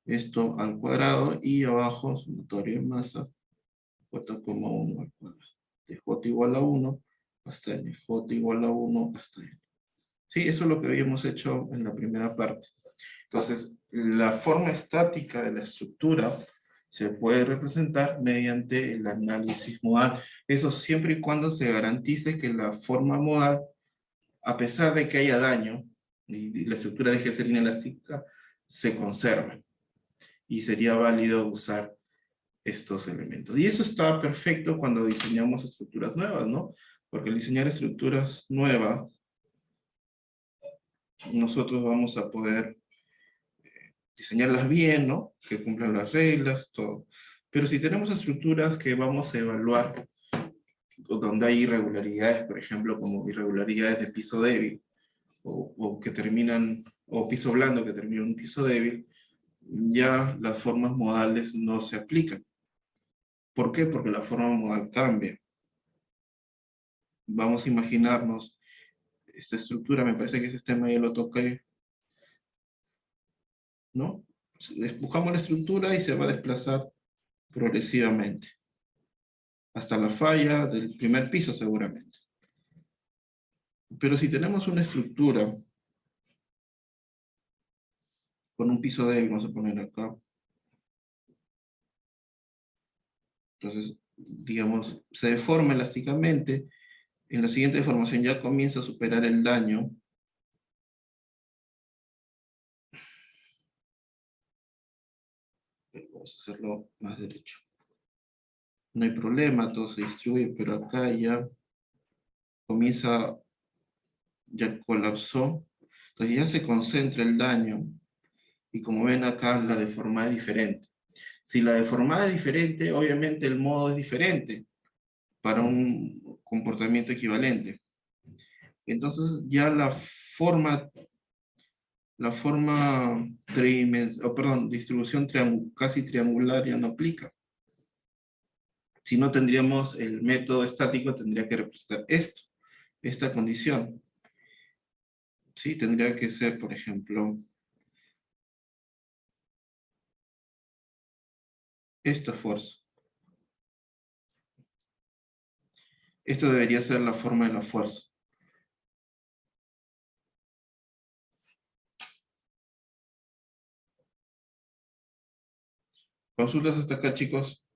esto al cuadrado, y abajo sumatorio de masa, J,1 al cuadrado. De J igual a 1 hasta N, J igual a 1 hasta N. Sí, eso es lo que habíamos hecho en la primera parte. Entonces, la forma estática de la estructura se puede representar mediante el análisis modal. Eso siempre y cuando se garantice que la forma modal, a pesar de que haya daño, y la estructura deje de ser inelástica, se conserva. Y sería válido usar estos elementos. Y eso está perfecto cuando diseñamos estructuras nuevas, ¿no? Porque al diseñar estructuras nuevas, nosotros vamos a poder diseñarlas bien, ¿no? Que cumplan las reglas, todo. Pero si tenemos estructuras que vamos a evaluar, donde hay irregularidades, por ejemplo, como irregularidades de piso débil, o que terminan, o piso blando que termina en un piso débil, ya las formas modales no se aplican. ¿Por qué? Porque la forma modal cambia. Vamos a imaginarnos esta estructura, me parece que ese tema ya lo toqué, ¿no? Buscamos la estructura y se va a desplazar progresivamente, hasta la falla del primer piso seguramente. Pero si tenemos una estructura con un piso débil, vamos a poner acá, entonces, digamos, se deforma elásticamente, en la siguiente deformación ya comienza a superar el daño, vamos a hacerlo más derecho. No hay problema, todo se distribuye, pero acá ya comienza, ya colapsó, entonces ya se concentra el daño, y como ven acá la deformada es diferente. Si la deformada es diferente, obviamente el modo es diferente para un comportamiento equivalente. Entonces ya distribución casi triangular ya no aplica. Si no, tendríamos el método estático, tendría que representar esta condición. Sí, tendría que ser, por ejemplo, esta fuerza. Esto debería ser la forma de la fuerza. ¿Consultas hasta acá, chicos?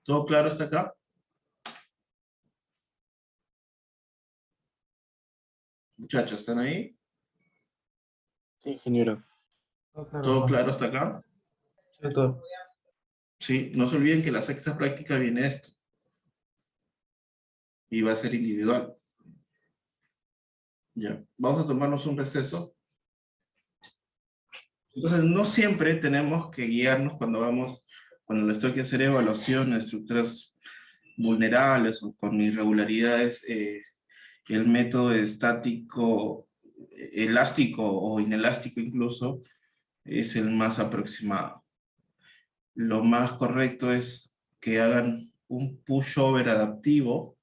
¿Todo claro hasta acá? Muchachos, ¿están ahí? Sí, ingeniero. ¿Todo claro hasta acá? Cierto. Sí, no se olviden que la sexta práctica viene esto. Y va a ser individual. Ya, vamos a tomarnos un receso. Entonces, no siempre tenemos que guiarnos cuando les toque hacer evaluación de estructuras vulnerables o con irregularidades, el método estático, elástico o inelástico incluso, es el más aproximado. Lo más correcto es que hagan un pushover adaptivo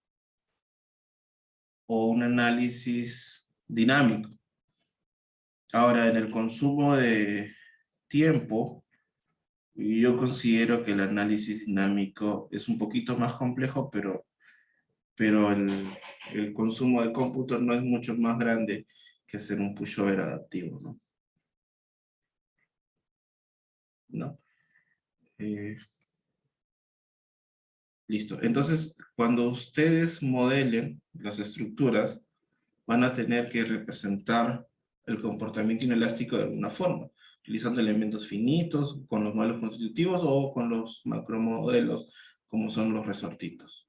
o un análisis dinámico. Ahora, en el consumo de tiempo, yo considero que el análisis dinámico es un poquito más complejo, pero el consumo de cómputo no es mucho más grande que hacer un pushover adaptivo, ¿no? ¿No? Listo. Entonces, cuando ustedes modelen las estructuras, van a tener que representar el comportamiento inelástico de alguna forma, utilizando elementos finitos, con los modelos constitutivos o con los macromodelos, como son los resortitos,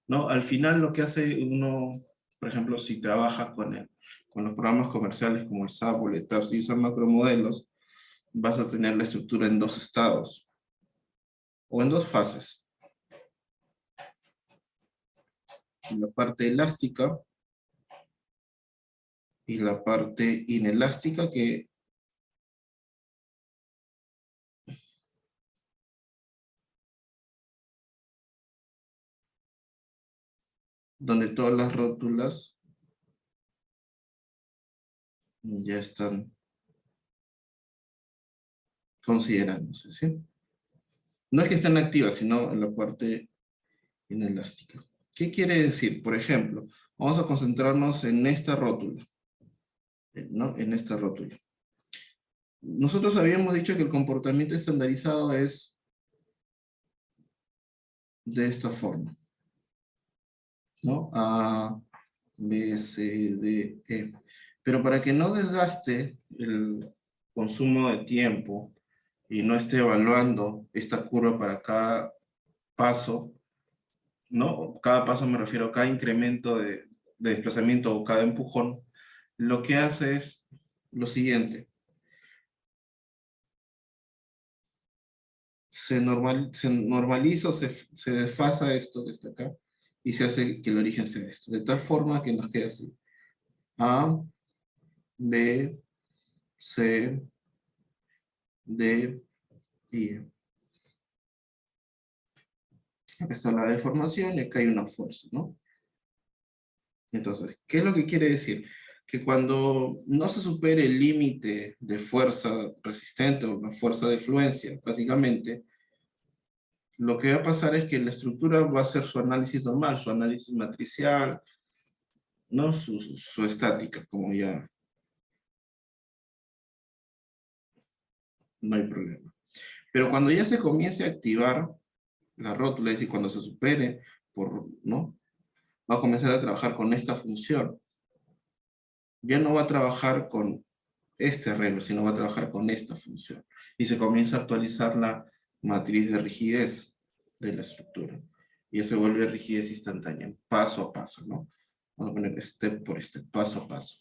¿no? Al final lo que hace uno, por ejemplo, si trabaja con los programas comerciales como el SAP o el ETAP, si usan macromodelos, vas a tener la estructura en dos estados. o en dos fases. La parte elástica y la parte inelástica, que donde todas las rótulas ya están considerándose, ¿sí? No es que estén activas, sino en la parte inelástica. ¿Qué quiere decir? Por ejemplo, vamos a concentrarnos en esta rótula, ¿no? En esta rótula. Nosotros habíamos dicho que el comportamiento estandarizado es de esta forma, ¿no? A, B, C, D, E. Pero para que no desgaste el consumo de tiempo y no esté evaluando esta curva para cada paso, ¿no? Cada paso me refiero a cada incremento de desplazamiento o cada empujón, lo que hace es lo siguiente. Se normaliza o se desfasa esto que está acá y se hace que el origen sea esto, de tal forma que nos quede así. A, B, C, D, y E. Acá está la deformación y acá hay una fuerza, ¿no? Entonces, ¿qué es lo que quiere decir? Que cuando no se supere el límite de fuerza resistente o la fuerza de fluencia, básicamente, lo que va a pasar es que la estructura va a hacer su análisis normal, su análisis matricial, ¿no? Su estática, como ya no hay problema. Pero cuando ya se comience a activar la rótula, es decir, cuando se supere, ¿no? Va a comenzar a trabajar con esta función. Ya no va a trabajar con este arreglo, sino va a trabajar con esta función. Y se comienza a actualizar la matriz de rigidez de la estructura. Y eso se vuelve rigidez instantánea, paso a paso, ¿no? Vamos a poner step por step, paso a paso.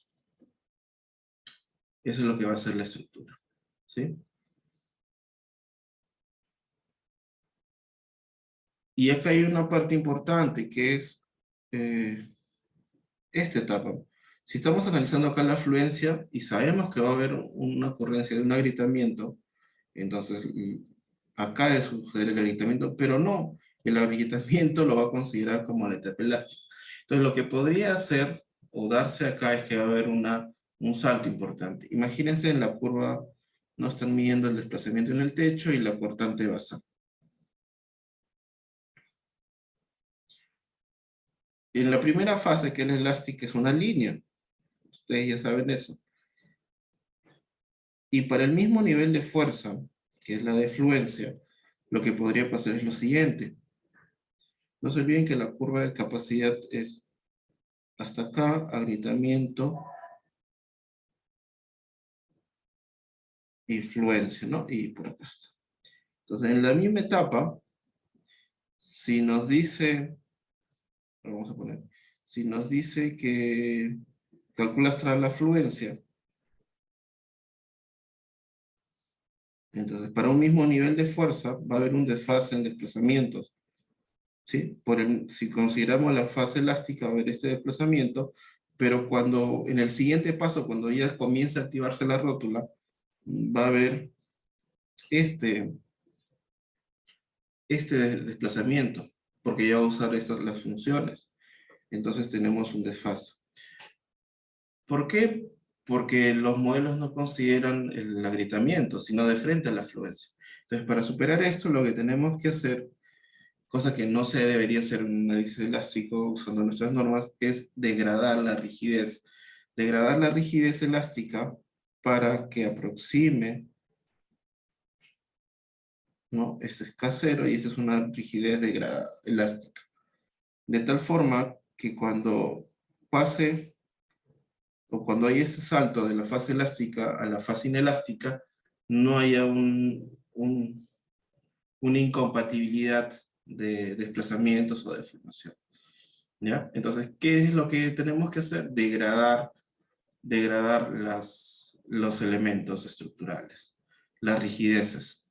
Eso es lo que va a hacer la estructura, ¿sí? Y acá hay una parte importante, que es esta etapa. Si estamos analizando acá la fluencia y sabemos que va a haber una ocurrencia de un agrietamiento, entonces acá debe suceder el agrietamiento, pero no, el agrietamiento lo va a considerar como la etapa elástica. Entonces lo que podría hacer o darse acá es que va a haber un salto importante. Imagínense en la curva, no están midiendo el desplazamiento en el techo y la cortante basal. En la primera fase, que es la elástica, es una línea. Ustedes ya saben eso. Y para el mismo nivel de fuerza, que es la de fluencia, lo que podría pasar es lo siguiente. No se olviden que la curva de capacidad es hasta acá, agrietamiento y fluencia, ¿no? Y por acá está. Entonces, en la misma etapa, si nos dice, vamos a poner, si nos dice que calculas tras la fluencia, entonces para un mismo nivel de fuerza va a haber un desfase en desplazamientos, ¿sí? Si consideramos la fase elástica va a haber este desplazamiento, pero cuando en el siguiente paso, cuando ya comienza a activarse la rótula, va a haber este desplazamiento, porque ya va a usar las funciones. Entonces tenemos un desfase. ¿Por qué? Porque los modelos no consideran el agrietamiento, sino de frente a la fluencia. Entonces, para superar esto, lo que tenemos que hacer, cosa que no se debería hacer en un análisis elástico usando nuestras normas, es degradar la rigidez. Degradar la rigidez elástica para que aproxime, ¿no? Este es K0 y esta es una rigidez elástica. De tal forma que cuando pase, o cuando hay ese salto de la fase elástica a la fase inelástica, no haya una incompatibilidad de desplazamientos o deformación. ¿Ya? Entonces, ¿qué es lo que tenemos que hacer? Degradar los elementos estructurales, las rigideces.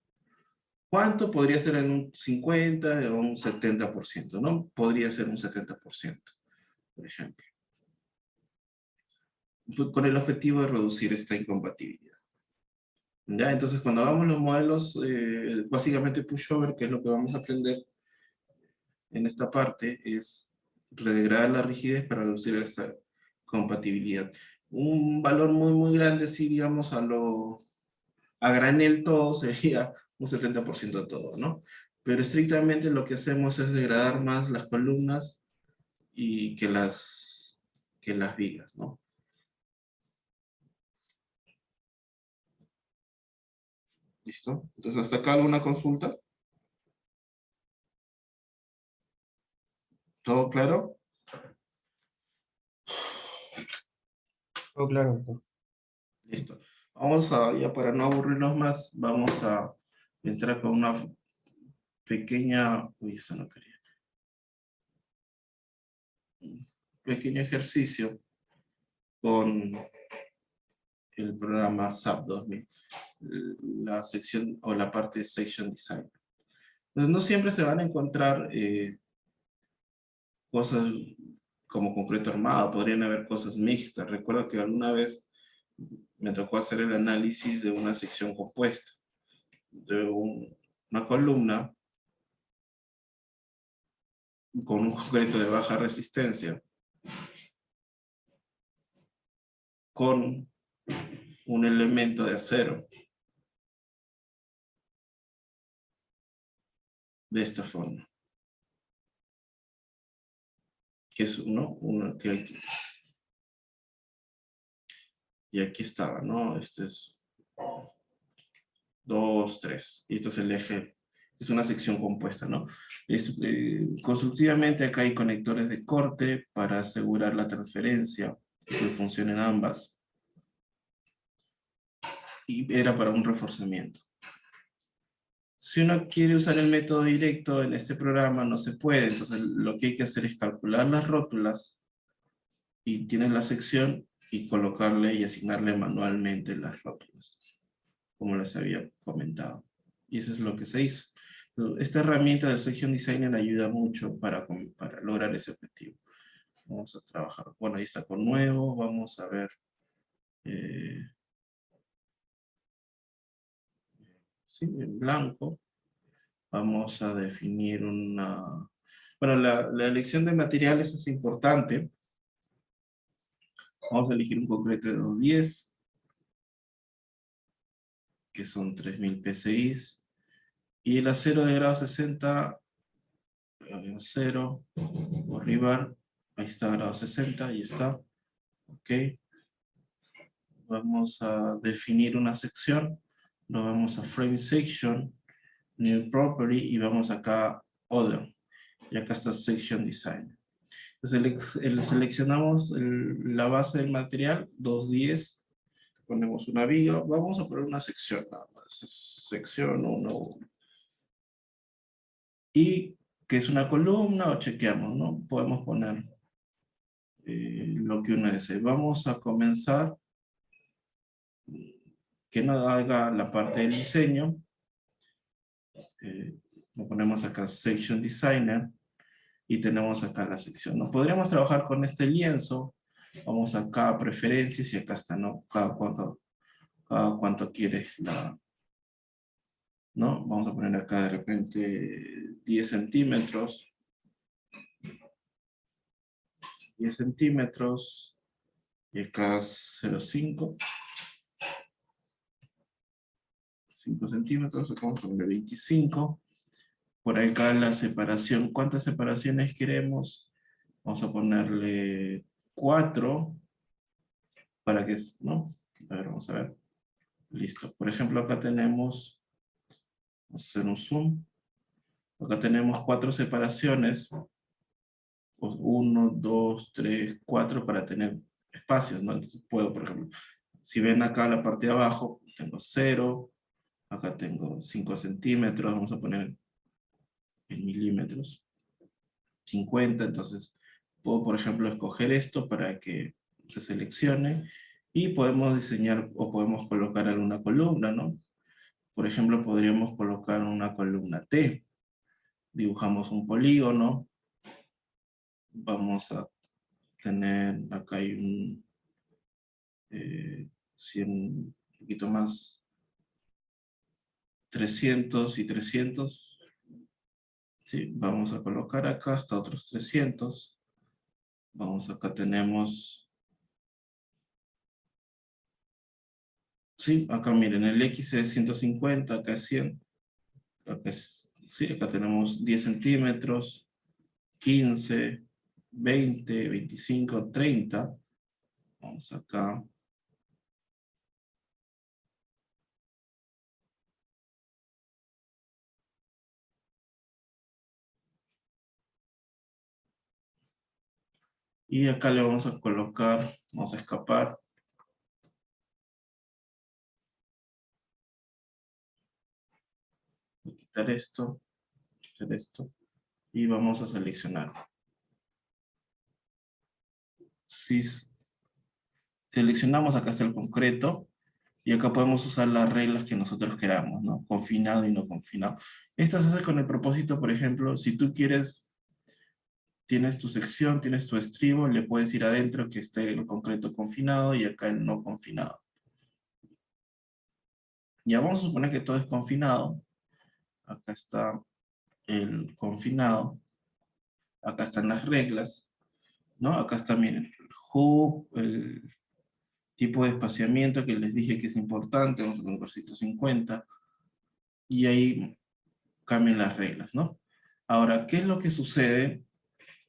¿Cuánto podría ser en un 50 o un 70%? ¿No? Podría ser un 70%, por ejemplo. Con el objetivo de reducir esta incompatibilidad. ¿Ya? Entonces, cuando hagamos los modelos, básicamente pushover, que es lo que vamos a aprender en esta parte, es redegradar la rigidez para reducir esta compatibilidad. Un valor muy, muy grande, sí, digamos, a granel todo sería un 70% todo, ¿no? Pero estrictamente lo que hacemos es degradar más las columnas y que las vigas, ¿no? ¿Listo? Entonces, ¿hasta acá alguna consulta? ¿Todo claro? Todo claro, doctor. Listo. Vamos a, ya para no aburrirnos más, vamos a entrar con una pequeña, uy, eso no quería, un pequeño ejercicio con el programa SAP 2000, la sección o la parte de Section Design. Entonces, no siempre se van a encontrar cosas como concreto armado, podrían haber cosas mixtas. Recuerdo que alguna vez me tocó hacer el análisis de una sección compuesta, de una columna con un concreto de baja resistencia, con un elemento de acero, de esta forma. Que es uno que aquí. Y aquí estaba, ¿no? Este es 2, 3. Y esto es el eje. Es una sección compuesta, ¿no? Constructivamente acá hay conectores de corte para asegurar la transferencia, que funcionen ambas. Y era para un reforzamiento. Si uno quiere usar el método directo en este programa, no se puede. Entonces, lo que hay que hacer es calcular las rótulas y tienes la sección y colocarle y asignarle manualmente las rótulas, como les había comentado. Y eso es lo que se hizo. Esta herramienta del Section Designer ayuda mucho para lograr ese objetivo. Vamos a trabajar. Bueno, ahí está con nuevo. Vamos a ver. Sí, en blanco. Vamos a definir una... Bueno, la elección de materiales es importante. Vamos a elegir un concreto de 210, que son 3000 PSI. Y el acero de grado 60, acero, arriba, ahí está grado 60, ahí está. Ok. Vamos a definir una sección. Lo vamos a Frame Section, New Property, y vamos acá Other. Y acá está Section Design. Entonces seleccionamos la base del material, 210, ponemos una viga, vamos a poner una sección nada más, sección 1, y que es una columna o chequeamos, ¿no? Podemos poner lo que uno desee. Vamos a comenzar, que no haga la parte del diseño, lo ponemos acá Section Designer, y tenemos acá la sección, ¿no? Podríamos trabajar con este lienzo, vamos acá a preferencias y acá está, ¿no? Cada cuánto quieres ¿no? Vamos a poner acá de repente 10 centímetros, 10 centímetros, y acá 0,5, 5 centímetros, acá vamos a poner 25, por acá la separación, ¿cuántas separaciones queremos? Vamos a ponerle 4, para que, ¿no? A ver, vamos a ver. Listo. Por ejemplo, acá tenemos, vamos a hacer un zoom. Acá tenemos 4 separaciones. 1, 2, 3, 4 para tener espacios, ¿no? Entonces puedo, por ejemplo, si ven acá la parte de abajo, tengo 0. Acá tengo 5 centímetros. Vamos a poner en milímetros. 50. Entonces puedo, por ejemplo, escoger esto para que se seleccione. Y podemos diseñar o podemos colocar alguna columna, ¿no? Por ejemplo, podríamos colocar una columna T. Dibujamos un polígono. Vamos a tener, acá hay un, 100, un poquito más, 300 y 300. Sí, vamos a colocar acá hasta otros 300. Vamos, acá tenemos, sí, acá miren, el X es 150, acá es 100. Acá es, sí, acá tenemos 10 centímetros, 15, 20, 25, 30. Vamos acá. Y acá le vamos a colocar, vamos a escapar. Voy a quitar esto, y vamos a seleccionar. Si seleccionamos, acá está el concreto, y acá podemos usar las reglas que nosotros queramos, ¿no? Confinado y no confinado. Esto se hace con el propósito, por ejemplo, si tú quieres, tienes tu sección, tienes tu estribo, le puedes ir adentro que esté el concreto confinado y acá el no confinado. Ya vamos a suponer que todo es confinado. Acá está el confinado. Acá están las reglas, ¿no? Acá está, miren, el hub, el tipo de espaciamiento que les dije que es importante, vamos a poner 150, y ahí cambian las reglas, ¿no? Ahora, ¿qué es lo que sucede?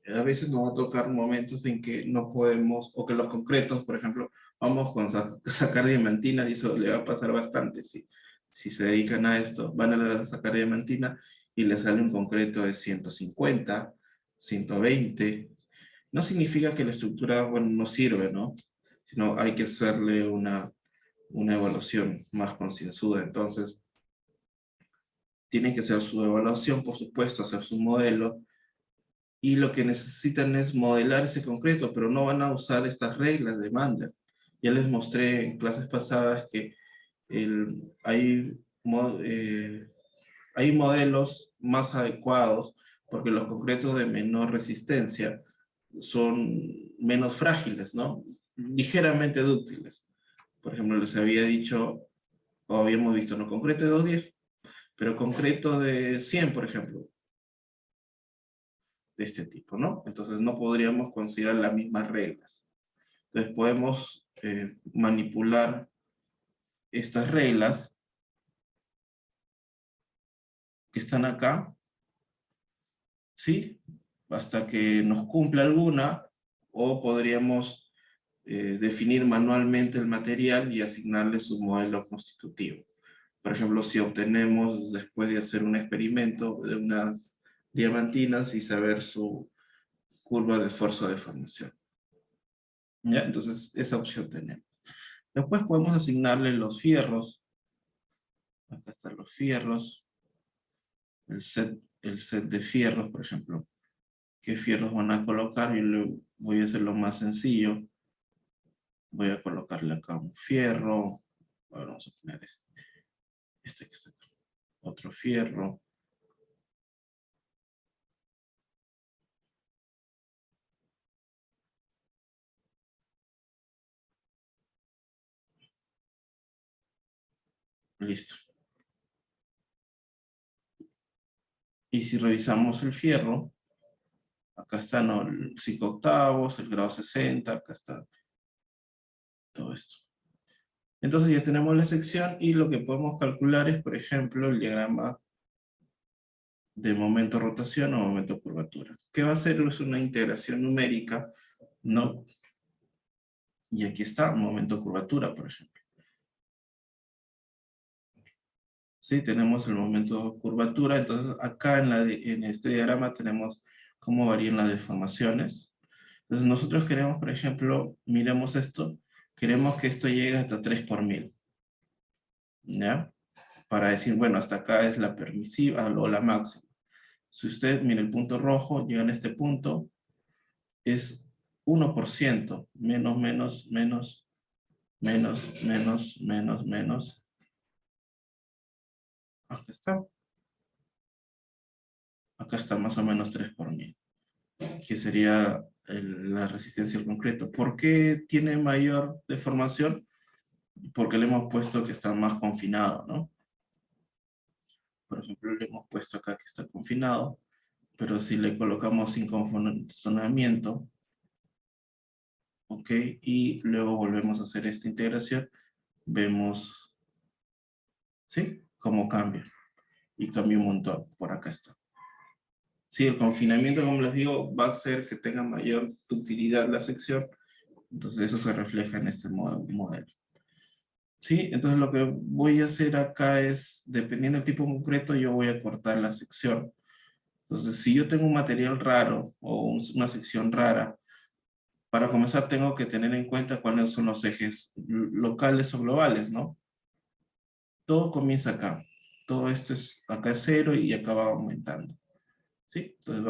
A veces nos va a tocar momentos en que no podemos, o que los concretos, por ejemplo, vamos con sacar diamantina, y eso le va a pasar bastante, si se dedican a esto, van a sacar diamantina y les sale un concreto de 150, 120. No significa que la estructura, bueno, no sirve, ¿no? Sino hay que hacerle una evaluación más concienzuda. Entonces, tienen que hacer su evaluación, por supuesto, hacer su modelo, y lo que necesitan es modelar ese concreto, pero no van a usar estas reglas de Mander. Ya les mostré en clases pasadas que hay, hay modelos más adecuados porque los concretos de menor resistencia son menos frágiles, ¿no? Ligeramente dúctiles. Por ejemplo, les había dicho, o habíamos visto, ¿no? Concreto de 210, pero concreto de 100, por ejemplo, de este tipo, ¿no? Entonces no podríamos considerar las mismas reglas. Entonces podemos manipular estas reglas que están acá, ¿sí? Hasta que nos cumpla alguna, o podríamos definir manualmente el material y asignarle su modelo constitutivo. Por ejemplo, si obtenemos, después de hacer un experimento de unas diamantinas y saber su curva de esfuerzo de formación. ¿Ya? Entonces, esa opción tenemos. Después podemos asignarle los fierros. Acá están los fierros. El set de fierros, por ejemplo. ¿Qué fierros van a colocar? Yo le voy a hacer lo más sencillo. Voy a colocarle acá un fierro. Ahora vamos a poner este que está acá. Otro fierro. Listo. Y si revisamos el fierro, acá están, ¿no?, el 5/8, el grado 60, acá está todo esto. Entonces ya tenemos la sección y lo que podemos calcular es, por ejemplo, el diagrama de momento rotación o momento curvatura. ¿Qué va a hacer? Es una integración numérica, ¿no? Y aquí está, momento curvatura, por ejemplo. Sí, tenemos el momento curvatura, entonces acá en este diagrama tenemos cómo varían las deformaciones. Entonces nosotros queremos, por ejemplo, miremos esto, queremos que esto llegue hasta 3 por 1000. ¿Ya? Para decir, bueno, hasta acá es la permisiva o la máxima. Si usted mira el punto rojo, llega a este punto, es 1%, menos, menos, menos, menos, menos, menos, menos, Acá está. Acá está más o menos 3 por 1000, que sería la resistencia al concreto. ¿Por qué tiene mayor deformación? Porque le hemos puesto que está más confinado, ¿no? Por ejemplo, le hemos puesto acá que está confinado, pero si le colocamos sin confinamiento, ¿ok? Y luego volvemos a hacer esta integración, vemos, ¿sí? Cómo cambia. Y cambia un montón. Por acá está. Sí, el confinamiento, como les digo, va a hacer que tenga mayor utilidad la sección. Entonces eso se refleja en este modelo. ¿Sí? Entonces lo que voy a hacer acá es, dependiendo del tipo concreto, yo voy a cortar la sección. Entonces, si yo tengo un material raro o una sección rara, para comenzar tengo que tener en cuenta cuáles son los ejes locales o globales, ¿no? Todo comienza acá. Todo esto es, acá es 0 y acá va aumentando. ¿Sí? Entonces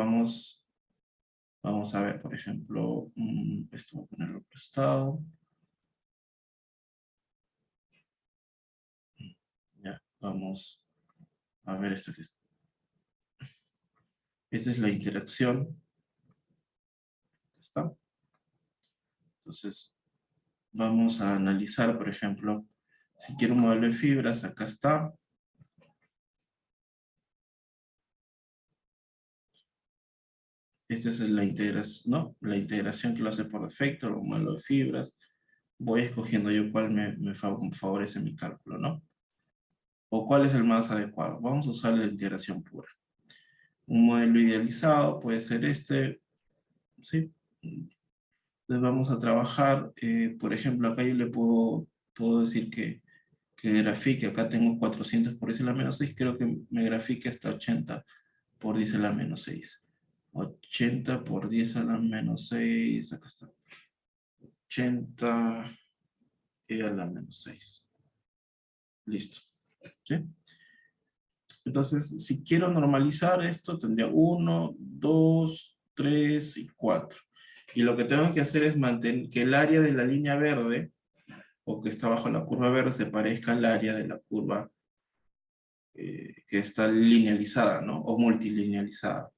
vamos a ver, por ejemplo, esto voy a ponerlo prestado. Ya, vamos a ver esto que es. Esta es la interacción. ¿Está? Entonces, vamos a analizar, por ejemplo, si quiero un modelo de fibras, acá está. Esta es la integración, ¿no? La integración que lo hace por defecto, el modelo de fibras. Voy escogiendo yo cuál me favorece mi cálculo, ¿no? O cuál es el más adecuado. Vamos a usar la integración pura. Un modelo idealizado puede ser este, ¿sí? Entonces vamos a trabajar, por ejemplo, acá yo le puedo decir que grafique, acá tengo 400 por 10 a la menos 6, creo que me grafique hasta 80 por 10 a la menos 6. 80 por 10 a la menos 6, acá está. 80 y a la menos 6. Listo. ¿Sí? Entonces, si quiero normalizar esto, tendría 1, 2, 3 y 4. Y lo que tengo que hacer es mantener que el área de la línea verde, o que está bajo la curva verde, se parezca al área de la curva que está linealizada, ¿no? O multilinealizada.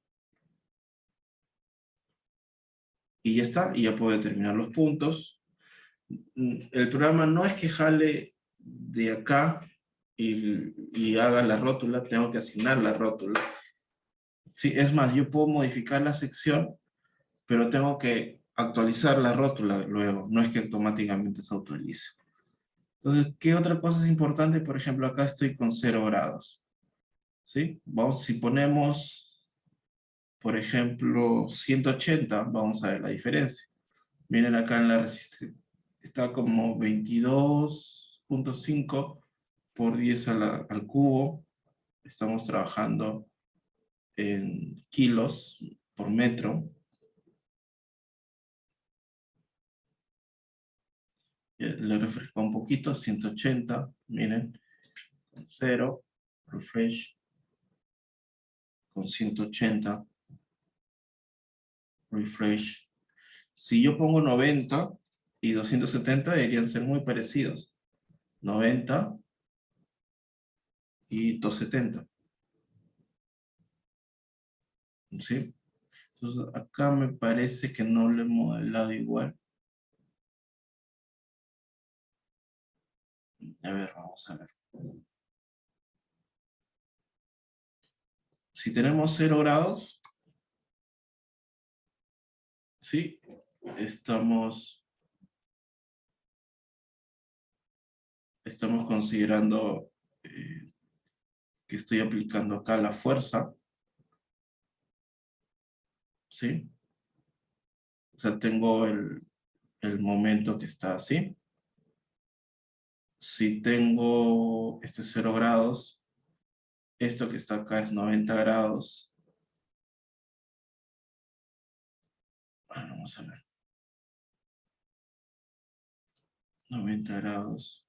Y ya está, y ya puedo determinar los puntos. El programa no es que jale de acá y haga la rótula, tengo que asignar la rótula. Sí, es más, yo puedo modificar la sección, pero tengo que actualizar la rótula luego, no es que automáticamente se actualice. Entonces, ¿qué otra cosa es importante? Por ejemplo, acá estoy con 0 grados. ¿Sí? Vamos, si ponemos, por ejemplo, 180, vamos a ver la diferencia. Miren acá en la resistencia, está como 22.5 por 10 al cubo. Estamos trabajando en kilos por metro. Le refresco un poquito, 180, miren, con 0, refresh, con 180, refresh. Si yo pongo 90 y 270 deberían ser muy parecidos. 90 y 270. ¿Sí? Entonces acá me parece que no lo he modelado igual. A ver, vamos a ver. Si tenemos 0 grados, ¿sí? Estamos considerando que estoy aplicando acá la fuerza, ¿sí? O sea, tengo el momento que está así. Si tengo este 0 grados, esto que está acá es 90 grados. Vamos a ver. 90 grados.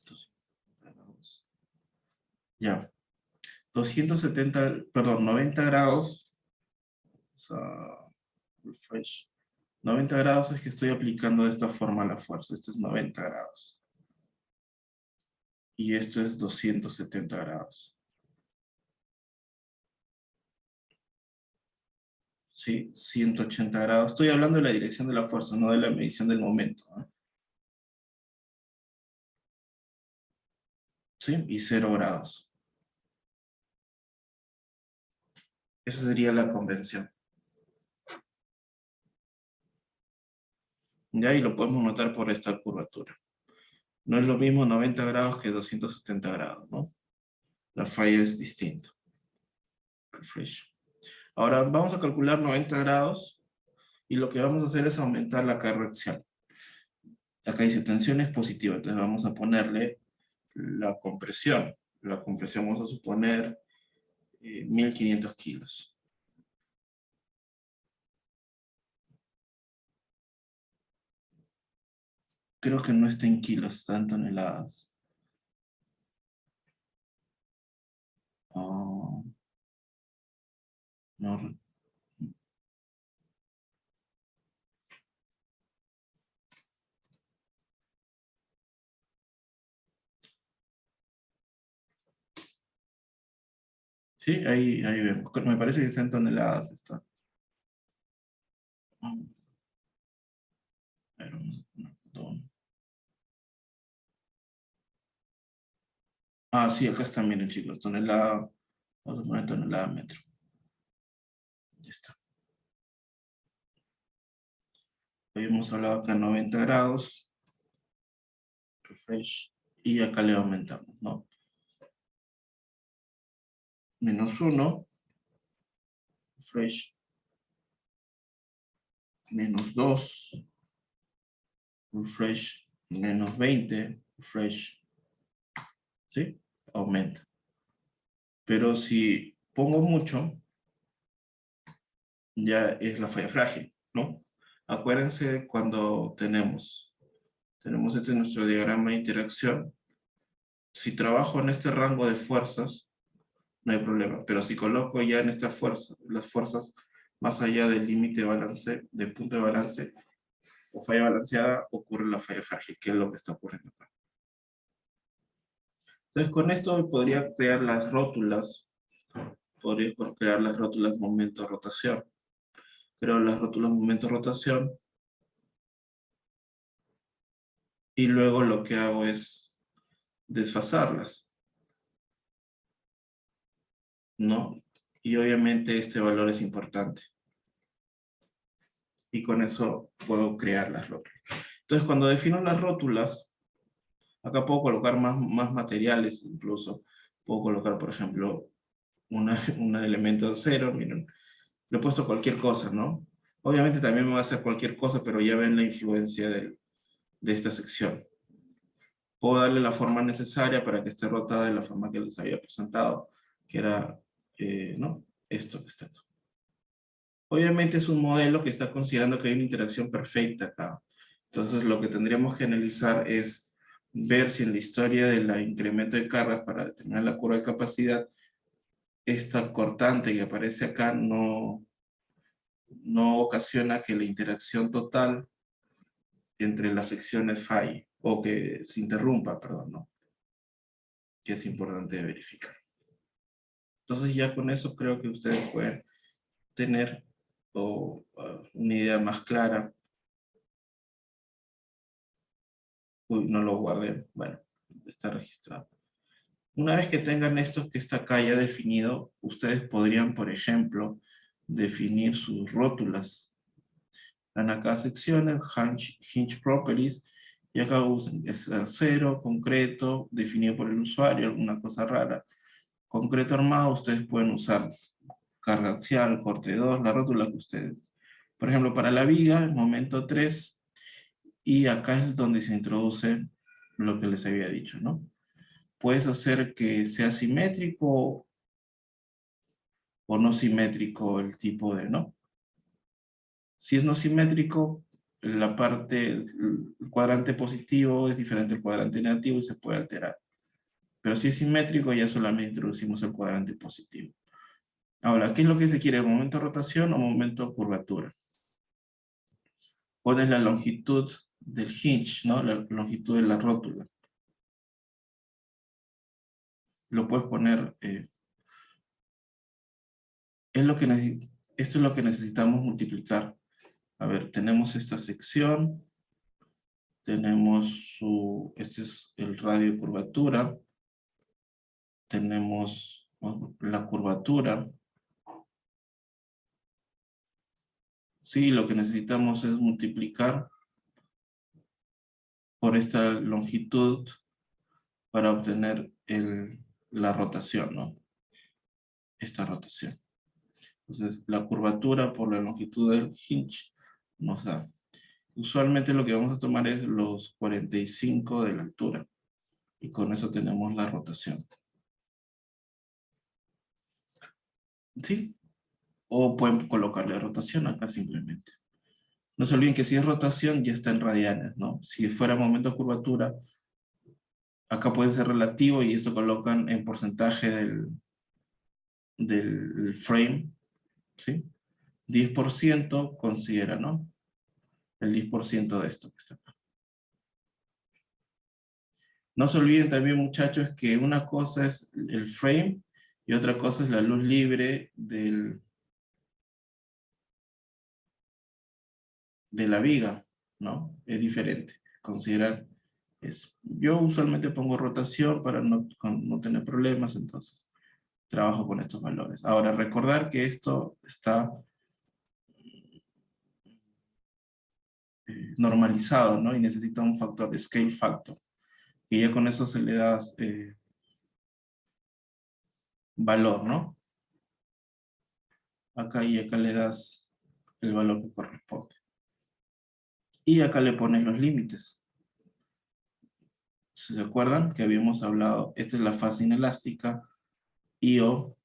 270 grados. Ya. 270, perdón, 90 grados. O sea, refresh. 90 grados es que estoy aplicando de esta forma la fuerza. Esto es 90 grados. y esto es 270 grados. ¿Sí? 180 grados. Estoy hablando de la dirección de la fuerza, no de la medición del momento, ¿no? ¿Sí? Y 0 grados. Esa sería la convención. Ya, y lo podemos notar por esta curvatura. No es lo mismo 90 grados que 270 grados, ¿no? La falla es distinta. Refresh. Ahora vamos a calcular 90 grados y lo que vamos a hacer es aumentar la carga axial. Acá dice tensión es positiva, entonces vamos a ponerle la compresión. La compresión vamos a suponer 1500 kilos. Creo que no está en kilos, está en toneladas. Oh, no. Sí, ahí vemos. Me parece que está en toneladas. Está. A ver, vamos a poner todo. Ah, sí, acá está, miren chicos, tonelada. Vamos a poner tonelada metro. Ya está. Hoy hemos hablado acá 90 grados. Refresh. Y acá le aumentamos, ¿no? -1. Refresh. -2. Refresh. -20. Refresh. ¿Sí? Aumenta. Pero si pongo mucho, ya es la falla frágil, ¿no? Acuérdense cuando tenemos este nuestro diagrama de interacción. Si trabajo en este rango de fuerzas, no hay problema. Pero si coloco ya en esta fuerza, las fuerzas más allá del límite de balance, del punto de balance, o falla balanceada, ocurre la falla frágil, que es lo que está ocurriendo acá. Entonces, con esto podría crear las rótulas, momento-rotación. Creo las rótulas momento-rotación, y luego lo que hago es desfasarlas, ¿no? Y obviamente este valor es importante. Y con eso puedo crear las rótulas. Entonces, cuando defino las rótulas, acá puedo colocar más materiales incluso. Puedo colocar, por ejemplo, un elemento de cero, miren, le he puesto cualquier cosa, ¿no? Obviamente también me va a hacer cualquier cosa, pero ya ven la influencia de esta sección. Puedo darle la forma necesaria para que esté rotada de la forma que les había presentado, que era, ¿no? Esto que está acá. Obviamente es un modelo que está considerando que hay una interacción perfecta acá. Entonces lo que tendríamos que analizar es ver si en la historia del incremento de cargas para determinar la curva de capacidad, esta cortante que aparece acá no ocasiona que la interacción total entre las secciones falle, o que se interrumpa, perdón, ¿no? Que es importante verificar. Entonces ya con eso creo que ustedes pueden tener una idea más clara. Uy, no lo guardé. Bueno, está registrado. Una vez que tengan esto que está acá ya definido, ustedes podrían, por ejemplo, definir sus rótulas. Dan acá secciones, hinge properties, y acá usan cero, concreto, definido por el usuario, alguna cosa rara. Concreto armado, ustedes pueden usar carga axial, corte 2, la rótula que ustedes. Por ejemplo, para la viga, el momento 3, y acá es donde se introduce lo que les había dicho, ¿no? Puedes hacer que sea simétrico o no simétrico el tipo de, ¿no? Si es no simétrico, la parte, el cuadrante positivo es diferente al cuadrante negativo y se puede alterar. Pero si es simétrico, ya solamente introducimos el cuadrante positivo. Ahora, ¿qué es lo que se quiere? ¿Momento de rotación o momento de curvatura? Pones la longitud del hinge, ¿no? La longitud de la rótula. lo puedes poner, esto es lo que necesitamos multiplicar. A ver, tenemos esta sección, tenemos este es el radio de curvatura, tenemos la curvatura. Sí, lo que necesitamos es multiplicar por esta longitud para obtener la rotación, ¿no? Esta rotación. Entonces, la curvatura por la longitud del hinge nos da. Usualmente lo que vamos a tomar es los 45 de la altura. Y con eso tenemos la rotación. ¿Sí? O pueden colocarle rotación acá simplemente. No se olviden que si es rotación ya está en radianes, ¿no? Si fuera momento de curvatura, acá puede ser relativo y esto colocan en porcentaje del frame, ¿sí? 10% considera, ¿no? El 10% de esto que está acá. No se olviden también, muchachos, que una cosa es el frame y otra cosa es la luz libre de la viga, ¿no? Es diferente. Considerar eso. Yo usualmente pongo rotación para no tener problemas, entonces trabajo con estos valores. Ahora, recordar que esto está normalizado, ¿no? Y necesita un factor, scale factor. Y ya con eso se le da valor, ¿no? Acá y acá le das el valor que corresponde. Y acá le pones los límites. ¿Se acuerdan que habíamos hablado? Esta es la fase inelástica, IO,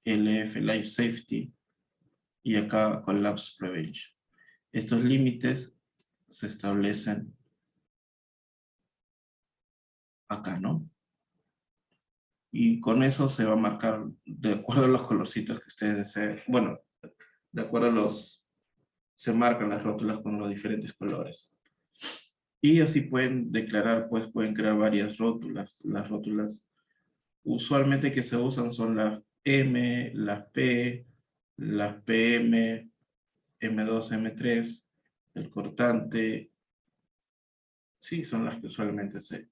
LF, Life Safety, y acá Collapse Prevention. Estos límites se establecen acá, ¿no? Y con eso se va a marcar de acuerdo a los colorcitos que ustedes deseen. Bueno, de acuerdo a se marcan las rótulas con los diferentes colores. Y así pueden declarar, pues pueden crear varias rótulas. Las rótulas usualmente que se usan son las M, las P, las PM, M2, M3, el cortante. Sí, son las que usualmente se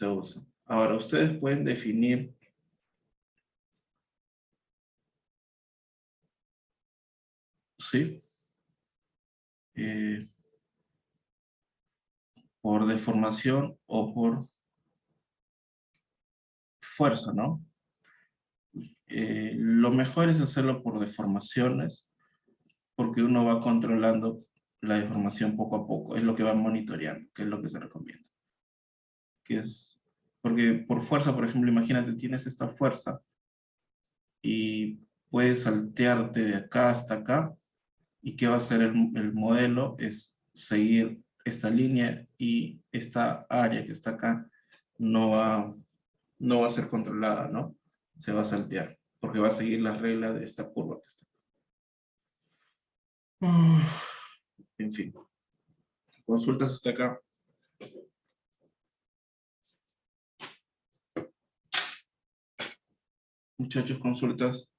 usan. Ahora, ustedes pueden definir ¿sí? Por deformación o por fuerza, ¿no? Lo mejor es hacerlo por deformaciones, porque uno va controlando la deformación poco a poco, es lo que va monitoreando, que es lo que se recomienda. Porque por fuerza, por ejemplo, imagínate, tienes esta fuerza y puedes saltearte de acá hasta acá, y qué va a hacer el modelo es seguir esta línea y esta área que está acá no va a ser controlada, ¿no? Se va a saltear, porque va a seguir las reglas de esta curva que está. En fin. Consultas hasta acá. Muchachos, consultas.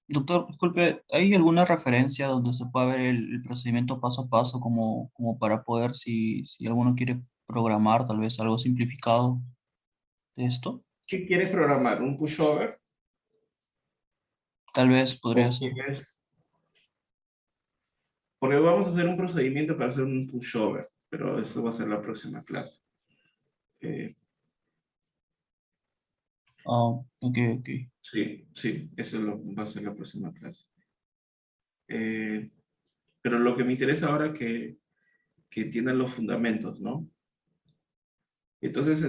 Doctor, disculpe, ¿hay alguna referencia donde se pueda ver el procedimiento paso a paso como para poder, si alguno quiere programar tal vez algo simplificado de esto? ¿Qué quieres programar? ¿Un pushover? Tal vez podría ¿O ser. quieres? Porque vamos a hacer un procedimiento para hacer un pushover, pero eso va a ser la próxima clase. Ah, ok, ok. Sí, eso va a ser la próxima clase. Pero lo que me interesa ahora es que entiendan los fundamentos, ¿no? Entonces,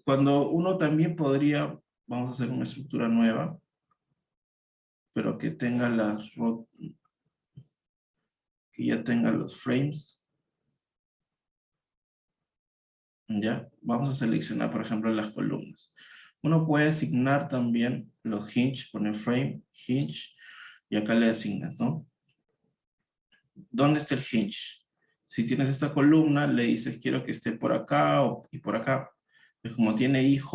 cuando uno también podría, vamos a hacer una estructura nueva, pero que tenga que ya tenga los frames, ¿ya? Vamos a seleccionar, por ejemplo, las columnas. Uno puede asignar también los hinge, poner frame, hinge, y acá le asignas, ¿no? ¿Dónde está el hinge? Si tienes esta columna, le dices quiero que esté por acá y por acá. Es como tiene IJ,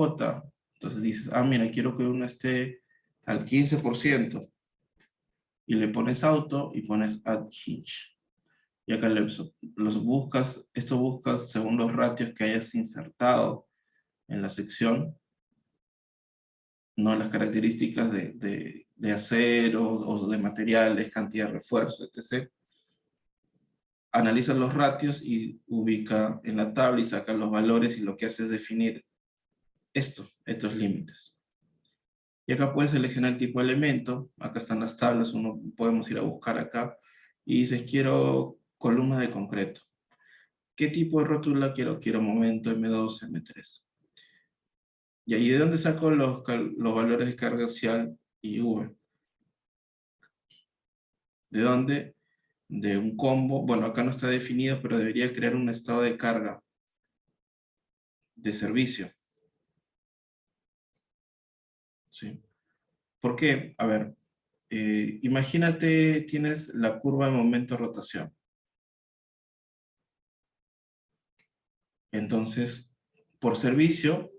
entonces dices, ah, mira, quiero que uno esté al 15%. Y le pones auto y pones add hinge. Y acá los buscas, esto buscas según los ratios que hayas insertado en la sección, no las características de acero o de materiales, cantidad de refuerzo, etc. Analiza los ratios y ubica en la tabla y saca los valores y lo que hace es definir estos límites. Y acá puedes seleccionar el tipo de elemento, acá están las tablas, podemos ir a buscar acá y dices quiero columna de concreto. ¿Qué tipo de rótula quiero? Quiero momento M2, M3. Y ahí de dónde saco los valores de carga axial y V. ¿De dónde? De un combo, bueno, acá no está definido, pero debería crear un estado de carga de servicio. ¿Sí? ¿Por qué? A ver, imagínate tienes la curva de momento de rotación. Entonces, por servicio,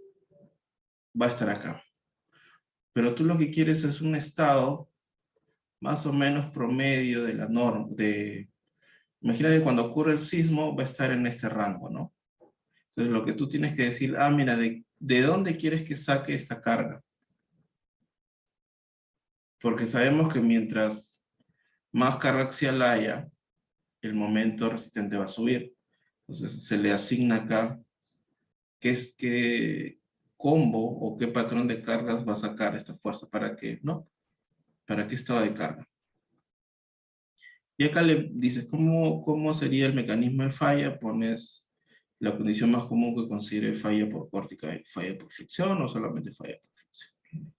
va a estar acá. Pero tú lo que quieres es un estado más o menos promedio de la norma. Imagínate cuando ocurre el sismo, va a estar en este rango, ¿no? Entonces, lo que tú tienes que decir, ah, mira, ¿de dónde quieres que saque esta carga? Porque sabemos que mientras más carga axial haya, el momento resistente va a subir. Entonces, se le asigna acá qué combo o qué patrón de cargas va a sacar esta fuerza. ¿Para qué? ¿No? ¿Para qué estado de carga? Y acá le dices, ¿cómo sería el mecanismo de falla? Pones la condición más común que considere falla por córtica, falla por fricción o solamente falla por fricción.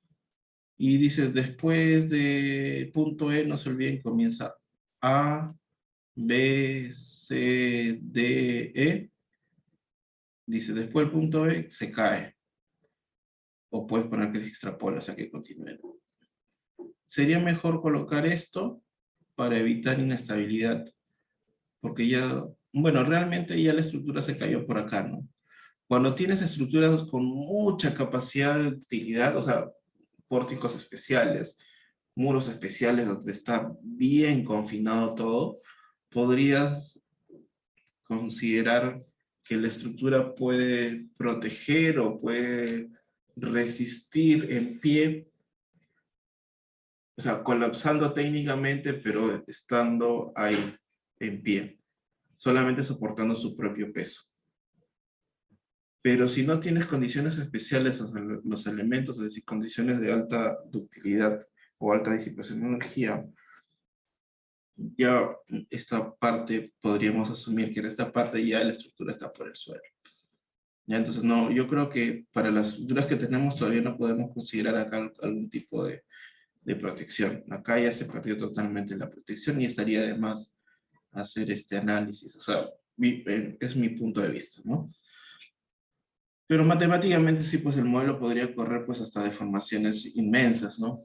Y dices, después de punto E, no se olviden, comienza A, B, C, D, E. Dice, después del punto E, se cae. O puedes poner que se extrapola, o sea que continúe. Sería mejor colocar esto para evitar inestabilidad. Porque ya, bueno, realmente ya la estructura se cayó por acá, ¿no? Cuando tienes estructuras con mucha capacidad de utilidad, o sea, pórticos especiales, muros especiales donde está bien confinado todo, podrías considerar que la estructura puede proteger o puede resistir en pie, o sea, colapsando técnicamente, pero estando ahí en pie, solamente soportando su propio peso. Pero si no tienes condiciones especiales, o sea, los elementos, es decir, condiciones de alta ductilidad o alta disipación de energía, ya esta parte podríamos asumir que en esta parte ya la estructura está por el suelo. Ya, entonces no, yo creo que para las estructuras que tenemos todavía no podemos considerar acá algún tipo de protección. Acá ya se perdió totalmente la protección y estaría de más hacer este análisis. O sea, es mi punto de vista, ¿no? Pero matemáticamente sí, pues el modelo podría correr pues hasta deformaciones inmensas, ¿no?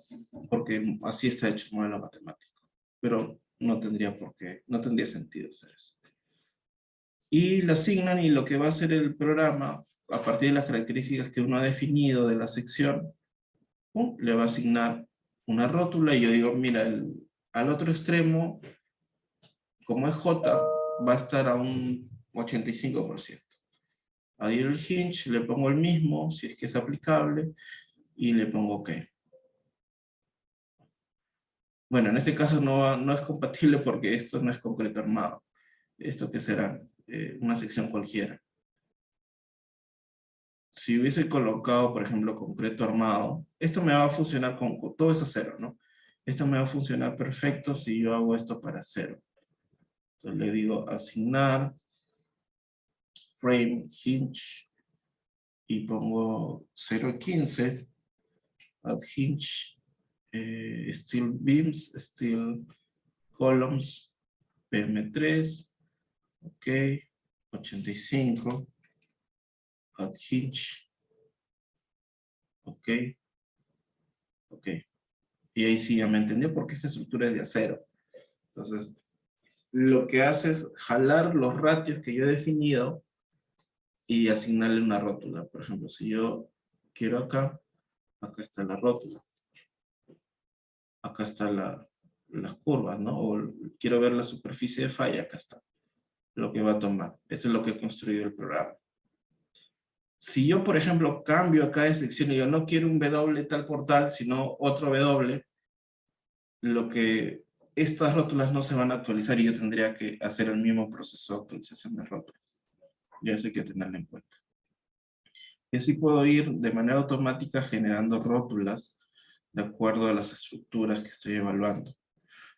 Porque así está hecho el modelo matemático. Pero no tendría por qué, no tendría sentido hacer eso. Y le asignan y lo que va a hacer el programa, a partir de las características que uno ha definido de la sección, ¡pum!, le va a asignar una rótula y yo digo, mira, al otro extremo, como es J, va a estar a un 85%. Adhiero el hinge, le pongo el mismo, si es que es aplicable, y le pongo OK. Bueno, en este caso no es compatible porque esto no es concreto armado. ¿Esto qué será? Una sección cualquiera. Si hubiese colocado, por ejemplo, concreto armado, esto me va a funcionar con todo eso cero, ¿no? Esto me va a funcionar perfecto si yo hago esto para cero. Entonces le digo asignar frame hinge y pongo 0.15 add hinge steel beams, steel columns, PM3, ok, 85, add hinge, ok, ok. Y ahí sí ya me entendió porque esta estructura es de acero. Entonces, lo que hace es jalar los ratios que yo he definido y asignarle una rótula. Por ejemplo, si yo quiero acá, acá está la rótula. Acá están las curvas, ¿no? O quiero ver la superficie de falla, acá está. Lo que va a tomar. Esto es lo que ha construido el programa. Si yo, por ejemplo, cambio acá de sección y yo no quiero un W tal por tal, sino otro W, lo que estas rótulas no se van a actualizar y yo tendría que hacer el mismo proceso de actualización de rótulas. Y eso hay que tenerlo en cuenta. Y así puedo ir de manera automática generando rótulas de acuerdo a las estructuras que estoy evaluando.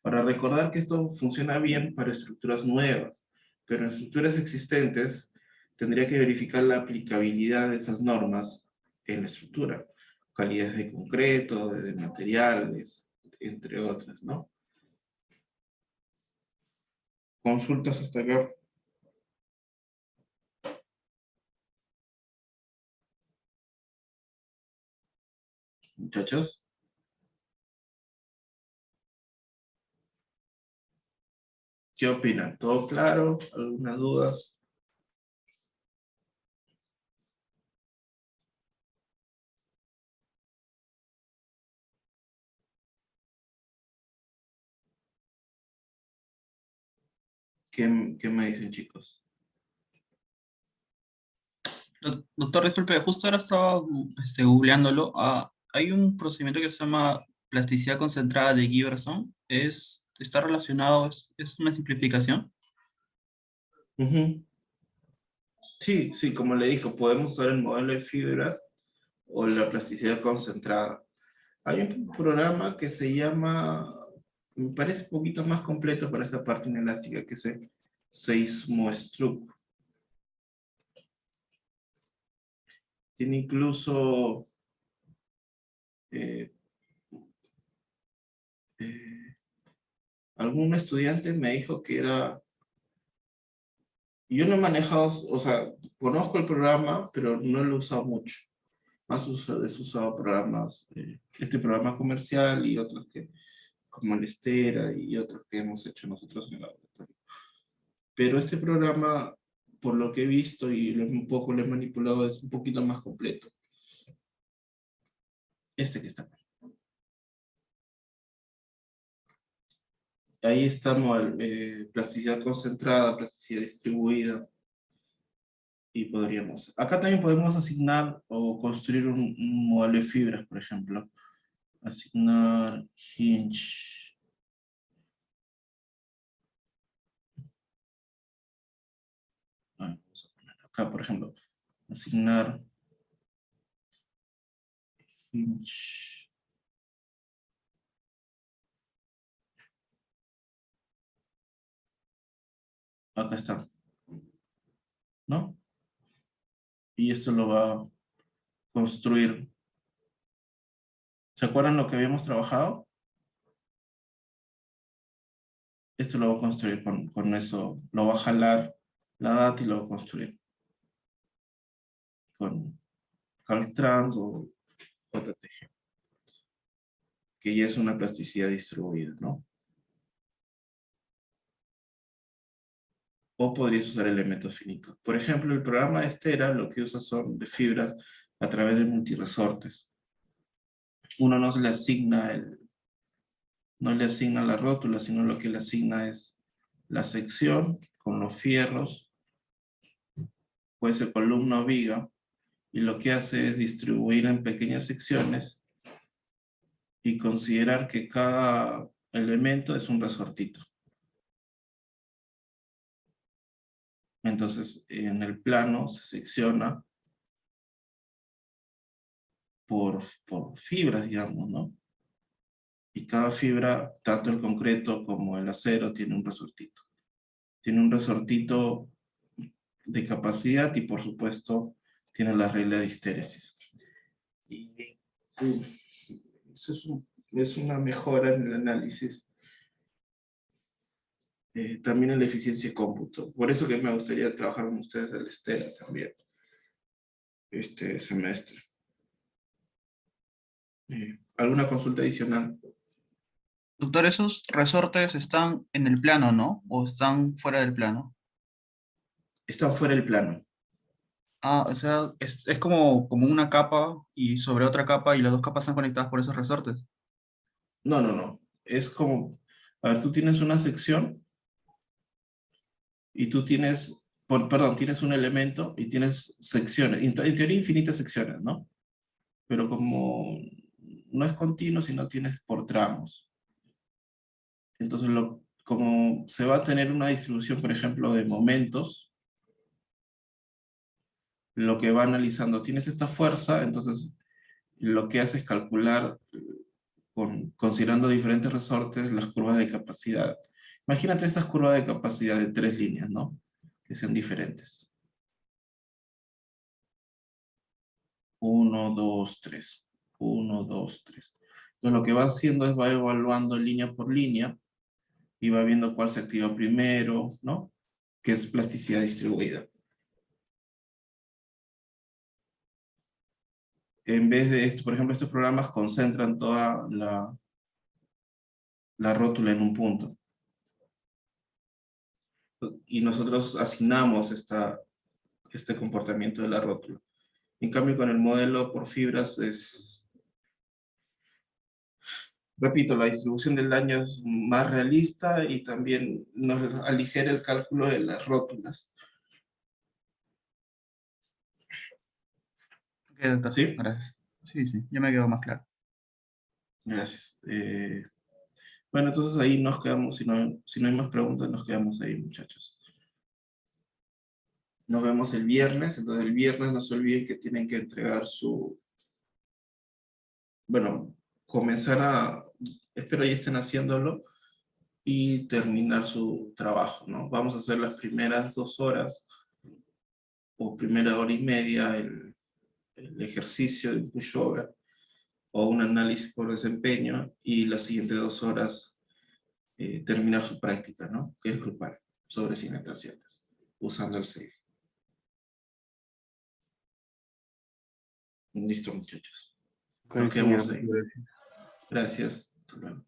Para recordar que esto funciona bien para estructuras nuevas, pero en estructuras existentes tendría que verificar la aplicabilidad de esas normas en la estructura. Calidades de concreto, de materiales, entre otras, ¿no? Consultas hasta acá. Muchachos. ¿Qué opinan? ¿Todo claro? ¿Alguna duda? ¿Qué me dicen, chicos? Doctor, disculpe, justo ahora estaba googleándolo. Hay un procedimiento que se llama plasticidad concentrada de Giberson. Está relacionado, es una simplificación. Ujú. Sí, sí, como le dijo, podemos usar el modelo de fibras o la plasticidad concentrada. Hay un programa que se llama, me parece un poquito más completo para esta parte inelástica, que es el Seismostruct. Tiene incluso eh, eh, algún estudiante me dijo que era, yo no he manejado, o sea, conozco el programa, pero no lo he usado mucho. Más he usado programas, este programa comercial y otros que, como el Estera y otros que hemos hecho nosotros en el laboratorio. Pero este programa, por lo que he visto y un poco lo he manipulado, es un poquito más completo. Este que está acá. Ahí estamos, plasticidad concentrada, plasticidad distribuida, y podríamos. Acá también podemos asignar o construir un modelo de fibras, por ejemplo. Asignar hinge. Vamos a poner acá, por ejemplo, asignar hinge. Acá está, ¿no? Y esto lo va a construir. ¿Se acuerdan lo que habíamos trabajado? Esto lo va a construir con eso. Lo va a jalar la data y lo va a construir con Caltrans o JTG, que ya es una plasticidad distribuida, ¿no? O podrías usar elementos finitos. Por ejemplo, el programa de Estera lo que usa son de fibras a través de multiresortes. Uno no le asigna la rótula, sino lo que le asigna es la sección con los fierros, puede ser columna o viga, y lo que hace es distribuir en pequeñas secciones y considerar que cada elemento es un resortito. Entonces, en el plano se secciona por fibras, digamos, ¿no? Y cada fibra, tanto el concreto como el acero, tiene un resortito. Tiene un resortito de capacidad y, por supuesto, tiene la regla de histéresis. Y eso es una mejora en el análisis. También en la eficiencia de cómputo. Por eso que me gustaría trabajar con ustedes el Estela también, este semestre. ¿Alguna consulta adicional? Doctor, esos resortes están en el plano, ¿no? ¿O están fuera del plano? Están fuera del plano. Ah, o sea, es como una capa y sobre otra capa y las dos capas están conectadas por esos resortes. No, no, no. Es como, a ver, tú tienes una sección y tú tienes, perdón, tienes un elemento y tienes secciones, en teoría infinitas secciones, ¿no? Pero como no es continuo, sino tienes por tramos. Entonces, como se va a tener una distribución, por ejemplo, de momentos, lo que va analizando, tienes esta fuerza, entonces lo que hace es calcular, considerando diferentes resortes, las curvas de capacidad. Imagínate estas curvas de capacidad de 3 líneas, ¿no? Que sean diferentes. 1, 2, 3. 1, 2, 3. Entonces lo que va haciendo es va evaluando línea por línea y va viendo cuál se activa primero, ¿no? Que es plasticidad distribuida. En vez de esto, por ejemplo, estos programas concentran toda la rótula en un punto. Y nosotros asignamos este comportamiento de la rótula. En cambio, con el modelo por fibras repito, la distribución del daño es más realista y también nos aligera el cálculo de las rótulas. Ok, doctor, ¿Sí? gracias. Sí, sí, ya me quedó más claro. Gracias. Bueno, entonces ahí nos quedamos, si no hay más preguntas, nos quedamos ahí, muchachos. Nos vemos el viernes, entonces el viernes no se olviden que tienen que entregar bueno, espero ya estén haciéndolo y terminar su trabajo, ¿no? Vamos a hacer las primeras 2 horas o primera hora y media el ejercicio de pushover o un análisis por desempeño y las siguientes 2 horas terminar su práctica, ¿no? Que es grupal, sobre cimentaciones, usando el SAFe. Listo, muchachos. Ok, Nos ingeniero. quedamos ahí. Gracias. Hasta luego.